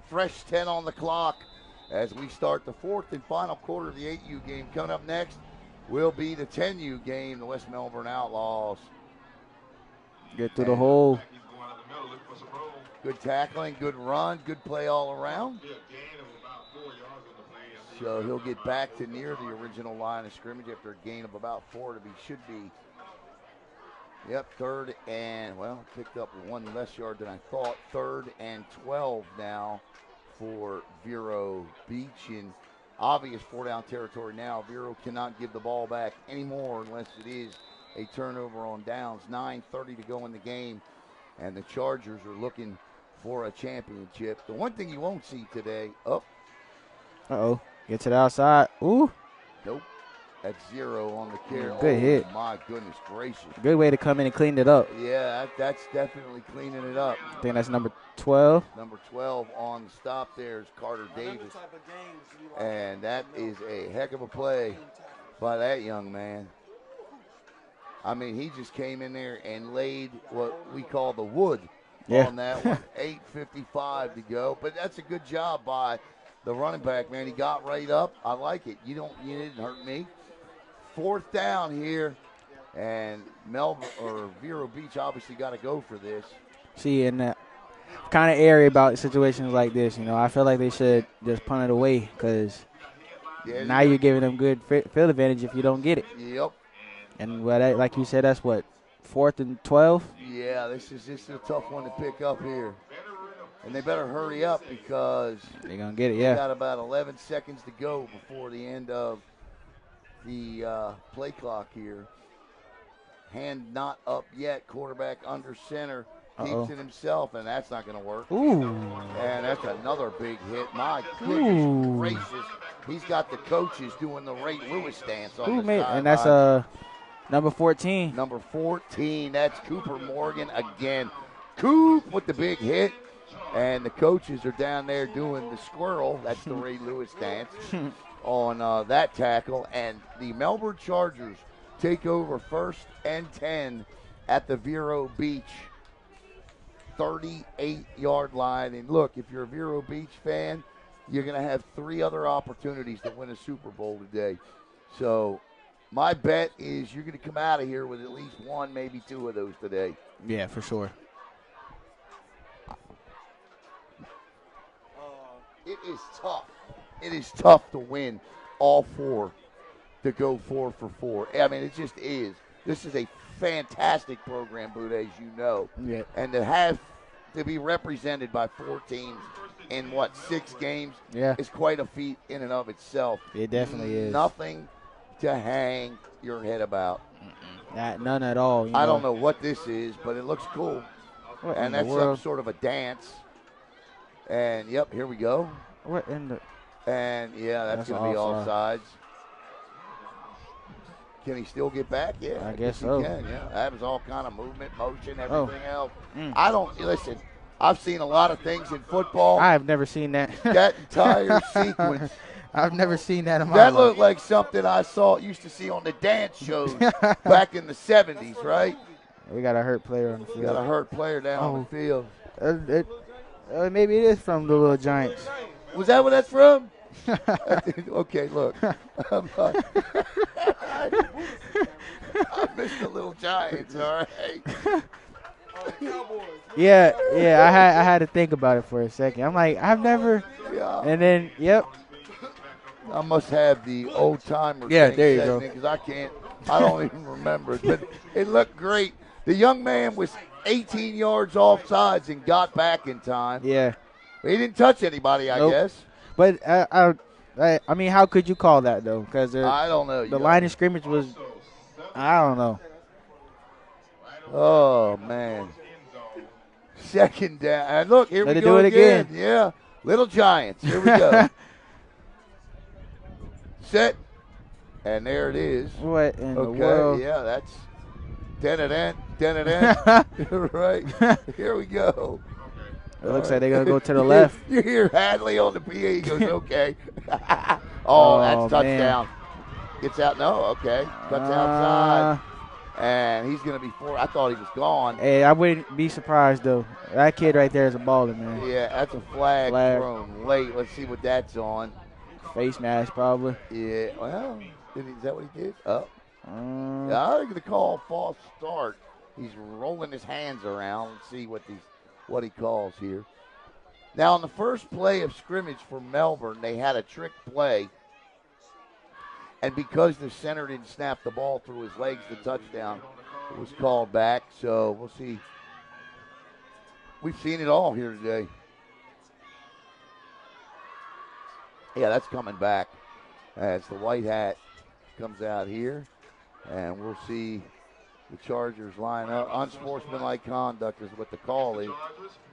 Fresh 10 on the clock as we start the fourth and final quarter of the 8U game. Coming up next will be the 10U game, the West Melbourne Outlaws. Get through the hole. Good tackling, good run, good play all around. So he'll get back to near the original line of scrimmage after a gain of about 4 should be. Yep, third and, picked up 1 less yard than I thought. 3rd and 12 now for Vero Beach in obvious 4-down territory now. Vero cannot give the ball back anymore unless it is a turnover on downs. 9:30 to go in the game, and the Chargers are looking for a championship. The one thing you won't see today, Uh-oh. Get to the outside. Ooh. Nope. That's 0 on the carry. Good hit. My goodness gracious. Good way to come in and clean it up. Yeah, that's definitely cleaning it up. I think that's number 12. Number 12 on the stop there is Carter Davis. And that is a heck of a play by that young man. I mean, he just came in there and laid what we call the wood on that one. 8:55 to go. But that's a good job by the running back, man. He got right up. I like it. You didn't hurt me. 4th down here. And Melbourne or Vero Beach obviously got to go for this. See, and kind of airy about situations like this. I feel like they should just punt it away because now you're giving them good field advantage if you don't get it. Yep. And like you said, that's what, 4th and 12? Yeah, this is a tough one to pick up here. And they better hurry up because they're going to get it, they got about 11 seconds to go before the end of the play clock here. Hand not up yet. Quarterback under center. Keeps it himself, and that's not going to work. Ooh. And that's another big hit. My goodness gracious. He's got the coaches doing the Ray Lewis dance on the side. And that's number 14. Number 14, that's Cooper Morgan again. Coop with the big hit. And the coaches are down there doing the squirrel. That's the Ray Lewis dance on that tackle. And the Melbourne Chargers take over 1st and 10 at the Vero Beach 38-yard line. And look, if you're a Vero Beach fan, you're going to have 3 other opportunities to win a Super Bowl today. So my bet is you're going to come out of here with at least 1, maybe 2 of those today. Yeah, for sure. It is tough. It is tough to win all 4, to go 4 for 4. I mean, it just is. This is a fantastic program, Buddha, as you know. Yeah. And to be represented by 4 teams in, 6 games is quite a feat in and of itself. It definitely is. Nothing to hang your head about. None at all. I don't know what this is, but it looks cool. And that's some sort of a dance. And, yep, here we go. What in the? And, yeah, that's going to be offsides. Can he still get back? Yeah, I guess so. He can, yeah. That was all kind of movement, motion, everything else. I don't – listen, I've seen a lot of things in football. I have never seen that. That entire sequence. I've never seen that in my life. That looked like something I used to see on the dance shows back in the 70s, right? We got a hurt player on the field. Got a hurt player down on the field. Maybe it is from the Little Giants. Was that where that's from? Okay, look. I missed the Little Giants, all right? Yeah, I had to think about it for a second. I'm like, I've never. Yeah. And then, yep. I must have the old timer. Yeah, there you go. Because I don't even remember it. But it looked great. The young man was 18 yards offsides and got back in time. Yeah. But he didn't touch anybody, I guess. But, I mean, how could you call that, though? Because I don't know. The line of scrimmage was, I don't know. Oh, man. 2nd down. And look, here we go do it again. Yeah. Little Giants. Here we go. Set. And there it is. What in the world? Yeah, that's den-a-den. Right. Here we go. It looks like they're going to go to the left. You hear Hadley on the PA. He goes, okay. That's touchdown. Man. Gets out. No, okay. Cuts outside. And he's going to be 4. I thought he was gone. Hey, I wouldn't be surprised, though. That kid right there is a baller, man. Yeah, that's a flag thrown late. Let's see what that's on. Face mask, probably. Yeah, well, is that what he did? I think the call false start. He's rolling his hands around. Let's see what he calls here. Now, on the first play of scrimmage for Melbourne, they had a trick play. And because the center didn't snap the ball through his legs, the touchdown was called back. So we'll see. We've seen it all here today. Yeah, that's coming back as the white hat comes out here. And we'll see the Chargers line up. Unsportsmanlike conduct is what the call is.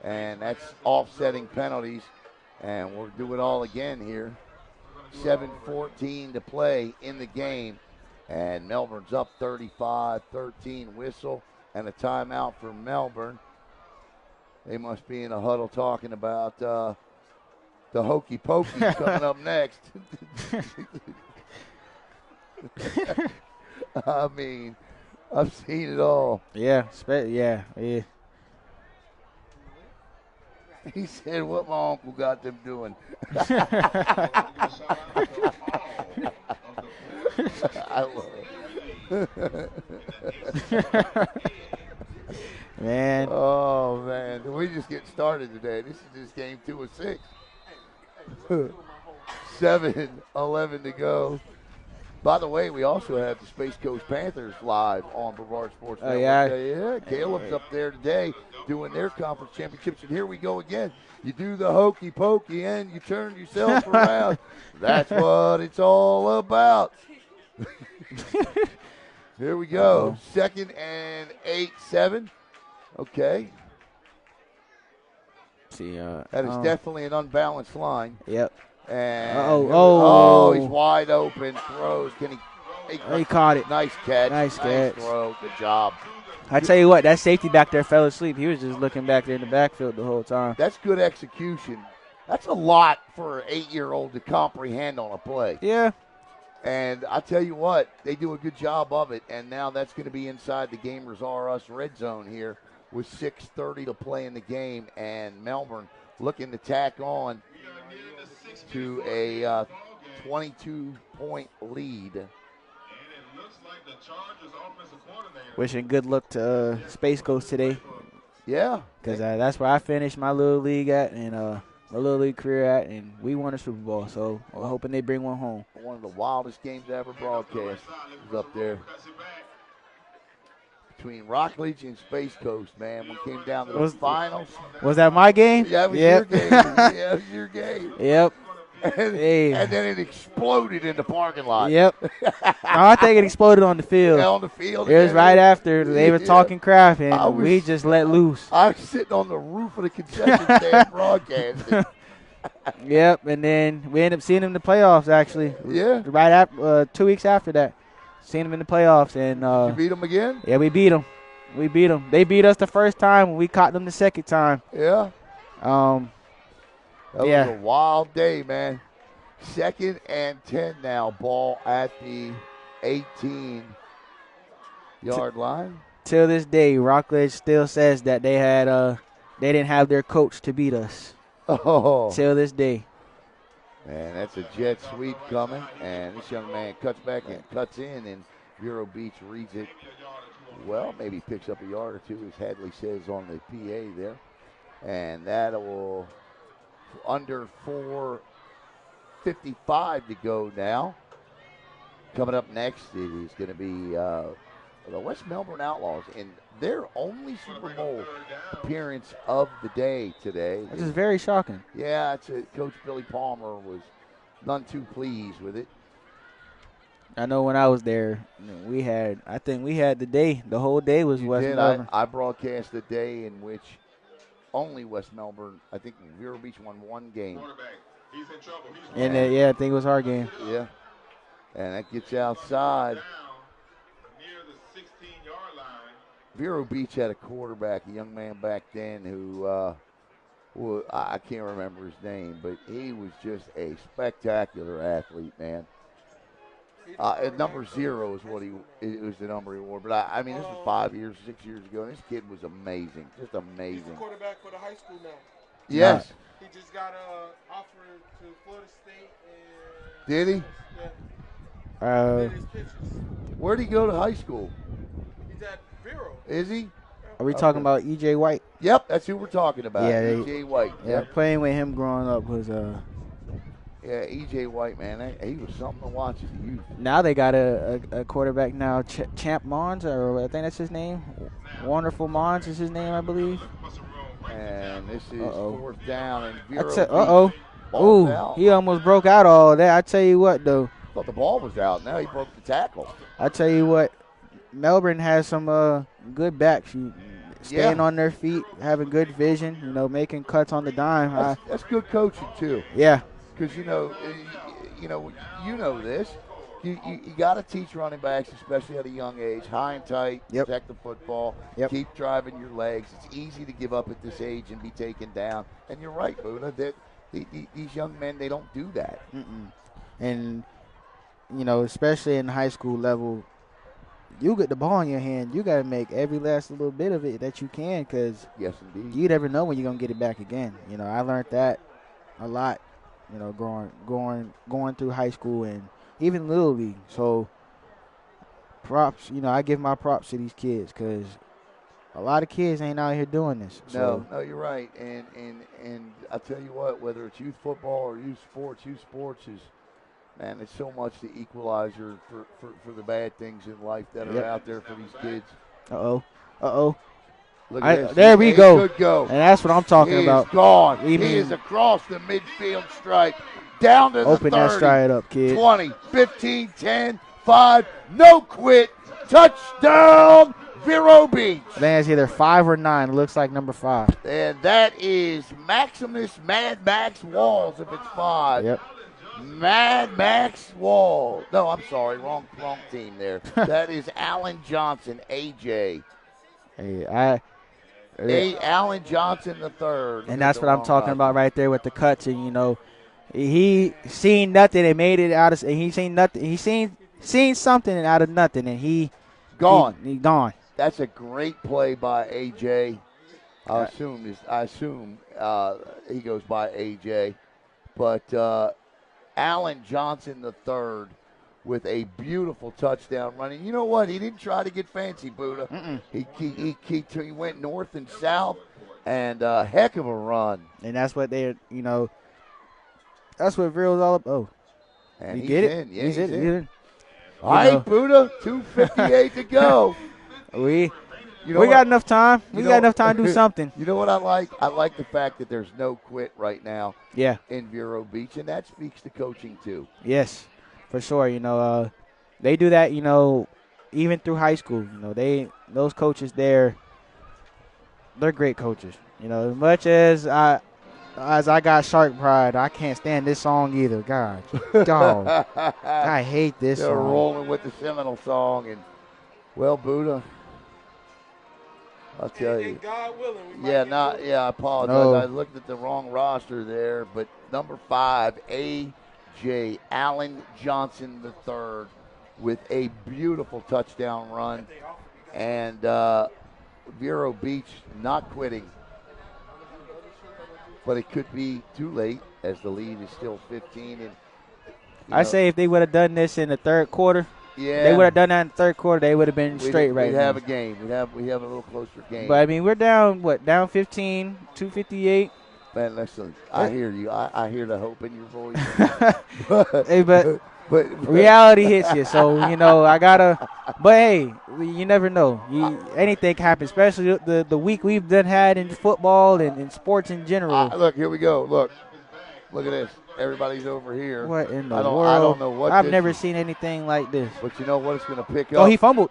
And that's offsetting penalties. And we'll do it all again here. 7:14 to play in the game. And Melbourne's up 35-13, whistle and a timeout for Melbourne. They must be in a huddle talking about the hokey pokey coming up next. I mean, I've seen it all. Yeah. He said, what my uncle got them doing. I love it. Man. Oh, man. We just get started today. This is just game 2 of 6. 7-11 to go. By the way, we also have the Space Coast Panthers live on Brevard Sports Network. Yeah, Caleb's up there today doing their conference championships. And here we go again. You do the hokey pokey and you turn yourself around. That's what it's all about. Here we go. 2nd and 8-7. Okay. See, that is definitely an unbalanced line. Yep. And he's wide open. Throws. Can he caught it. Nice catch. Nice throw. Good job. I tell you what, that safety back there fell asleep. He was just looking back there in the backfield the whole time. That's good execution. That's a lot for an 8-year-old to comprehend on a play. Yeah. And I tell you what, they do a good job of it. And now that's going to be inside the Gamerz R Us red zone here with 6:30 to play in the game. And Melbourne looking to tack on to a 22-point lead. Wishing good luck to Space Coast today. Yeah. Because that's where I finished my little league at and my little league career at, and we won a Super Bowl. So we're hoping they bring one home. One of the wildest games ever broadcast was up there. Between Rockledge and Space Coast, man. We came down to the finals. Was that my game? Yeah, it was your game. Yeah, it was your game. Yep. And then it exploded in the parking lot. Yep. No, I think it exploded on the field. Yeah, on the field. It was right after they were talking crap, and we just let loose. I was sitting on the roof of the concession stand broadcasting. Yep, and then we ended up seeing him in the playoffs, actually. Yeah. Right after 2 weeks after that. Seen him in the playoffs. And you beat him again? Yeah, we beat him. They beat us the first time, and we caught them the second time. Yeah. That was a wild day, man. 2nd and 10 now. Ball at the 18-yard line. Till this day, Rockledge still says that they didn't have their coach to beat us. Oh. Till this day. Man, that's a jet sweep coming. And this young man cuts back and cuts in, and Vero Beach reads it. Well, maybe picks up a yard or two, as Hadley says on the PA there. And that will... under 4:55 to go now. Coming up next, it is going to be the West Melbourne Outlaws in their only Super Bowl appearance of the day today. Which is very shocking. Yeah, Coach Billy Palmer was none too pleased with it. I know when I was there, I think we had the whole day was West Melbourne. I broadcast the day in which only West Melbourne, I think Vero Beach won one game. He's in trouble. I think it was our game. Yeah. And that gets outside. Near the 16-yard line. Vero Beach had a quarterback, a young man back then who, I can't remember his name, but he was just a spectacular athlete, man. Number 0 is what it was the number he wore. But I mean, this was 6 years ago, and this kid was amazing, just amazing. He's a quarterback for the high school now. Yes. He just got offered to Florida State. Did he? Yeah. Where'd he go to high school? He's at Vero. Is he? Are we talking about E.J. White? Yep, that's who we're talking about. Yeah, E.J. White. Yeah, playing with him growing up was Yeah, E.J. White, man, he was something to watch as a youth. Now they got a quarterback now, Champ Mons, or I think that's his name. Wonderful Mons is his name, I believe. And this is 4th down, and Vero he almost broke out all that. I tell you what, though. I thought the ball was out. Now he broke the tackle. I tell you what, Melbourne has some good backs. Staying on their feet, having good vision, making cuts on the dime. That's good coaching, too. Yeah. Because, you know this, You got to teach running backs, especially at a young age, high and tight, protect the football, keep driving your legs. It's easy to give up at this age and be taken down. And you're right, Buddha, that these young men, they don't do that. And, especially in high school level, you get the ball in your hand, you got to make every last little bit of it that you can, because yes, indeed, you never know when you're going to get it back again. I learned that a lot, going through high school and even Little League. So props, I give my props to these kids, because a lot of kids ain't out here doing this. No, you're right. And I tell you what, whether it's youth football or youth sports is, man, it's so much the equalizer for the bad things in life that are out there for these kids. Look at this. There we go. Good go. And that's what I'm talking about. He's gone. He is across the midfield stripe. Down to the 30. Open that stride up, kid. 20, 15, 10, 5. No quit. Touchdown, Vero Beach. Man's either 5 or 9. It looks like number 5. And that is Maximus Mad Max Walls if it's 5. Yep. Mad Max Walls. No, I'm sorry. Wrong team there. That is Alan Johnson, AJ. Alan Johnson III. And that's what I'm talking about right there with the cuts. And, he seen nothing and made it out of – he seen nothing. He seen something out of nothing, and he gone. He gone. That's a great play by AJ. I assume he goes by AJ. But Alan Johnson III with a beautiful touchdown running. You know what? He didn't try to get fancy, Buddha. He went north and south, and a heck of a run. And that's what that's what Vero's all about. Oh, and he get it? Yeah, he's in. All right, Buddha, 2:58 to go. We got enough time. We got enough time to do something. You know what I like? I like the fact that there's no quit right now. Yeah. In Vero Beach, and that speaks to coaching too. Yes, for sure. They do that. Even through high school. Those coaches they're great coaches. As much as I got shark pride, I can't stand this song either. God, dog, I hate this They're song. rolling with the Seminole song, and well, Buddha, I'll tell you. God willing, I apologize. No. I looked at the wrong roster there, but number 5, A.J. Allen Johnson III with a beautiful touchdown run, and Vero Beach not quitting. But it could be too late as the lead is still 15. And I say if they would have done this in the third quarter, they would have done that in the third quarter, they would have been straight right now. We'd have a game. We have a little closer game. But, we're down, down 15, 2:58. Man, listen, I hear you. I hear the hope in your voice. Hey, but reality hits you, so, I got to – but, hey, you never know. Anything can happen, especially the week we've had in football and in sports in general. Look, here we go. Look at this. Everybody's over here. What in the world? I don't know what I've never seen anything like this. But you know what? It's going to pick up. Oh, he fumbled.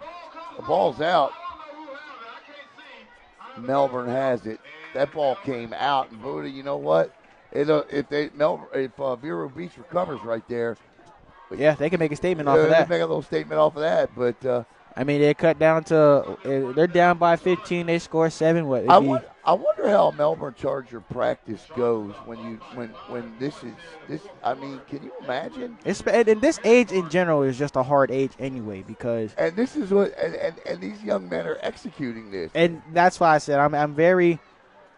The ball's out. Melbourne has it. That ball came out, and Buddha, you know what? If Vero Beach recovers right there, yeah, they can make a statement off of that. They can make a little statement off of that, but they cut down to they're down by 15. They score 7. What? I wonder how Melbourne Charger practice goes when this is. I mean, can you imagine? And this age in general is just a hard age anyway, because and this is what and these young men are executing this, and that's why I said I'm very.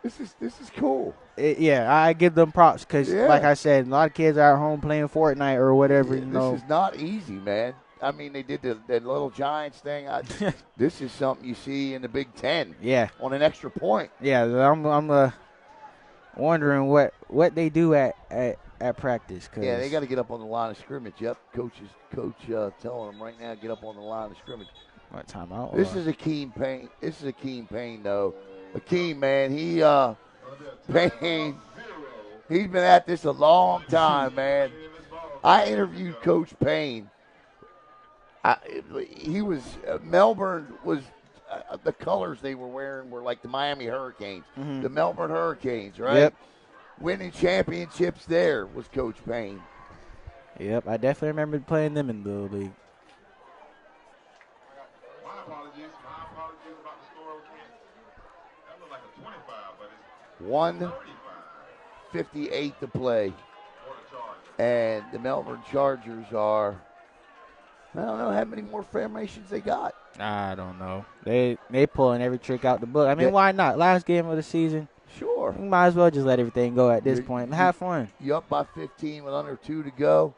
This is cool. I give them props because, like I said, a lot of kids are at home playing Fortnite or whatever. This is not easy, man. I mean, they did the little Giants thing. This is something you see in the Big Ten. Yeah, on an extra point. Yeah, I'm wondering what they do at practice. Cause they got to get up on the line of scrimmage. Yep, coach telling them right now, get up on the line of scrimmage. What timeout? This is Akeem Payne. This is Akeem Payne, though. Akeem, man, Payne, he's been at this a long time, man. I interviewed Coach Payne. Melbourne was, the colors they were wearing were like the Miami Hurricanes, the Melbourne Hurricanes, right? Yep. Winning championships there was Coach Payne. Yep, I definitely remember playing them in the Little League. My apologies about the score. That looked like a 25, but it's 1:58 to play. And the Melbourne Chargers are, I don't know how many more formations they got. I don't know. They pulling every trick out the book. I mean, why not? Last game of the season. Sure. You might as well just let everything go at this point and have fun. You're up by 15 with under 2 to go.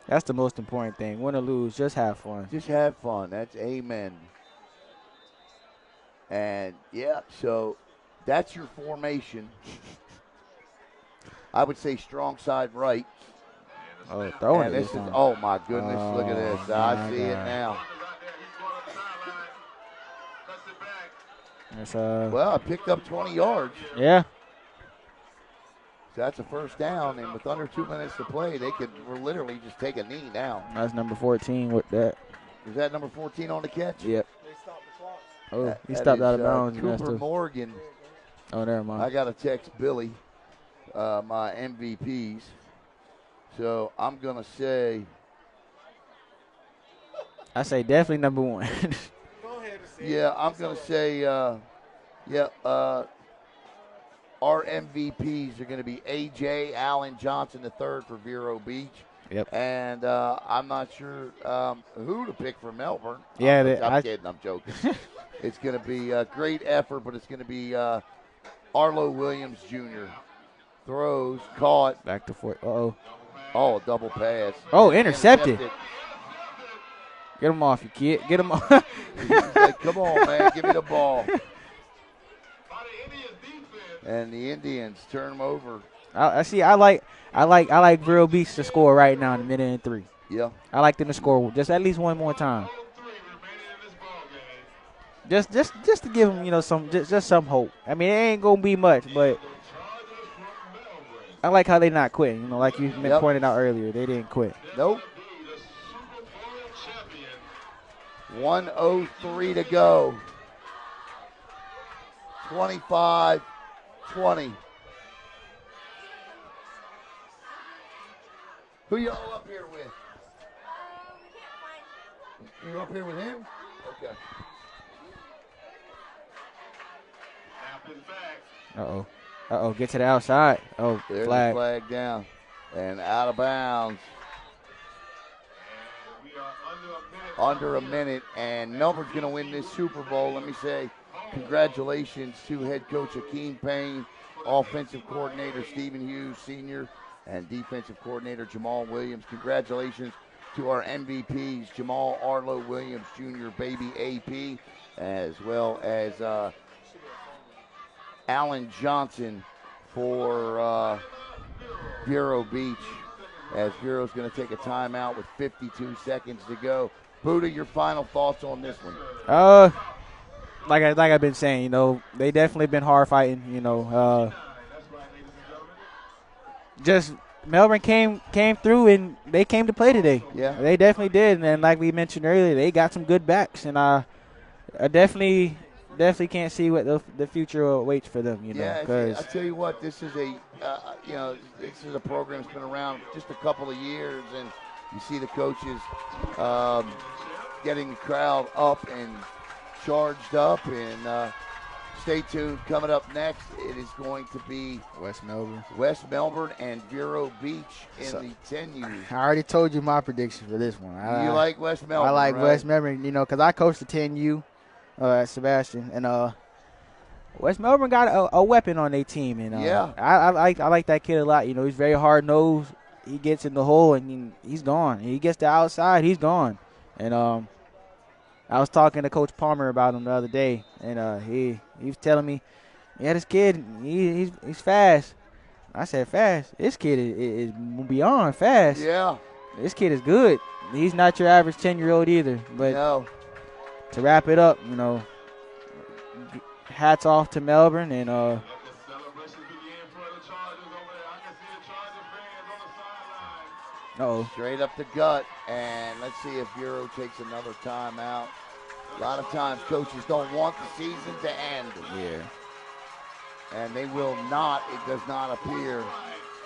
That's the most important thing. Win or lose, just have fun. Just have fun. That's amen. And, yeah, so that's your formation. I would say strong side right. Oh, throwing and it this is, oh, my goodness, look at this. I see it now. Well, I picked up 20 yards. Yeah. So that's a first down, and with under 2 minutes to play, they could literally just take a knee now. That's number 14 with that. Is that number 14 on the catch? Yep. They stopped the clock. Oh, he stopped out of bounds. Cooper Morgan. Oh, never mind. I got to text Billy, my MVPs. So I'm going to say. I say definitely number 1. Go ahead and say yeah, I'm going to say, our MVPs are going to be A.J. Allen Johnson III for Vero Beach. Yep. And I'm not sure who to pick for Melbourne. Yeah, I'm kidding. I'm joking. It's going to be a great effort, but it's going to be Arlo Williams Jr. Throws, caught. Back to 4. Uh-oh. Oh, double pass. Oh, intercepted. Get him off, you kid. Get him off. Like, come on, man. Give me the ball. And the Indians turn them over. I see. I like Vero Beach to score right now in the minute and 3. Yeah. I like them to score just at least one more time. Just to give them, some just some hope. I mean, it ain't gonna be much, but I like how they not quitting. Like you pointed out earlier, they didn't quit. Nope. 1:03 to go. 25-20. Who y'all up here with? You up here with him? Okay. Uh-oh. Get to the outside. Oh, there's flag. The flag down. And out of bounds. Under a minute. And Melbourne's going to win this Super Bowl. Let me say congratulations to head coach Akeem Payne, offensive coordinator Stephen Hughes Sr., and defensive coordinator Jamal Williams. Congratulations to our MVPs, Jamal Arlo Williams Jr., baby AP, as well as Alan Johnson for Vero Beach, as Vero's going to take a timeout with 52 seconds to go. Buddha, your final thoughts on this one? Like I've been saying, they definitely been hard fighting, just Melbourne came through and they came to play today. Yeah. They definitely did. And like we mentioned earlier, they got some good backs, and I definitely can't see what the future awaits for them, Yeah, I tell you what, this is this is a program that's been around just a couple of years, and you see the coaches getting the crowd up and charged up, and stay tuned. Coming up next, it is going to be West Melbourne and Vero Beach in the 10U. I already told you my prediction for this one. You like West Melbourne? I like right? West Melbourne, because I coached the 10U at Sebastian, and West Melbourne got a weapon on their team, and yeah, I like that kid a lot. He's very hard nosed. He gets in the hole and he's gone. He gets to outside, he's gone. And I was talking to Coach Palmer about him the other day, and he was telling me, yeah, this kid, he's fast. I said, fast? This kid is beyond fast. Yeah. This kid is good. He's not your average 10-year-old either. But no. To wrap it up, hats off to Melbourne, and straight up the gut, and let's see if Vero takes another timeout. A lot of times coaches don't want the season to end. Yeah. And they will not, it does not appear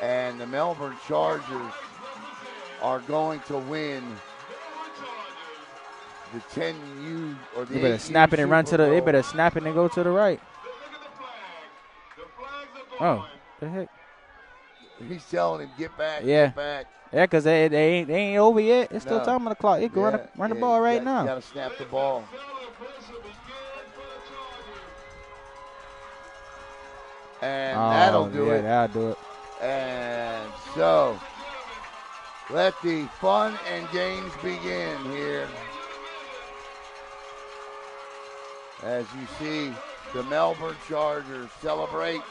And the Melbourne Chargers are going to win the 10U or the 8U. They better snap it and run to the. They better snap it and go to the right. Oh, the heck. He's telling him, get back, yeah. get back. Yeah, because they ain't over yet. It's still time on the clock. He can run the ball right now. You got to snap the ball. And that'll do it. Yeah, that'll do it. And so, let the fun and games begin here. As you see the Melbourne Chargers celebrate.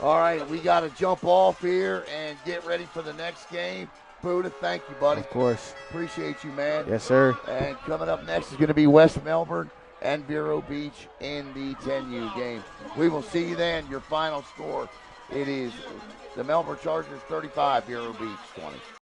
All right, we got to jump off here and get ready for the next game. Buddha, thank you, buddy. Of course. Appreciate you, man. Yes, sir. And coming up next is going to be West Melbourne and Vero Beach in the 10U game. We will see you then. Your final score, it is the Melbourne Chargers 35, Vero Beach 20.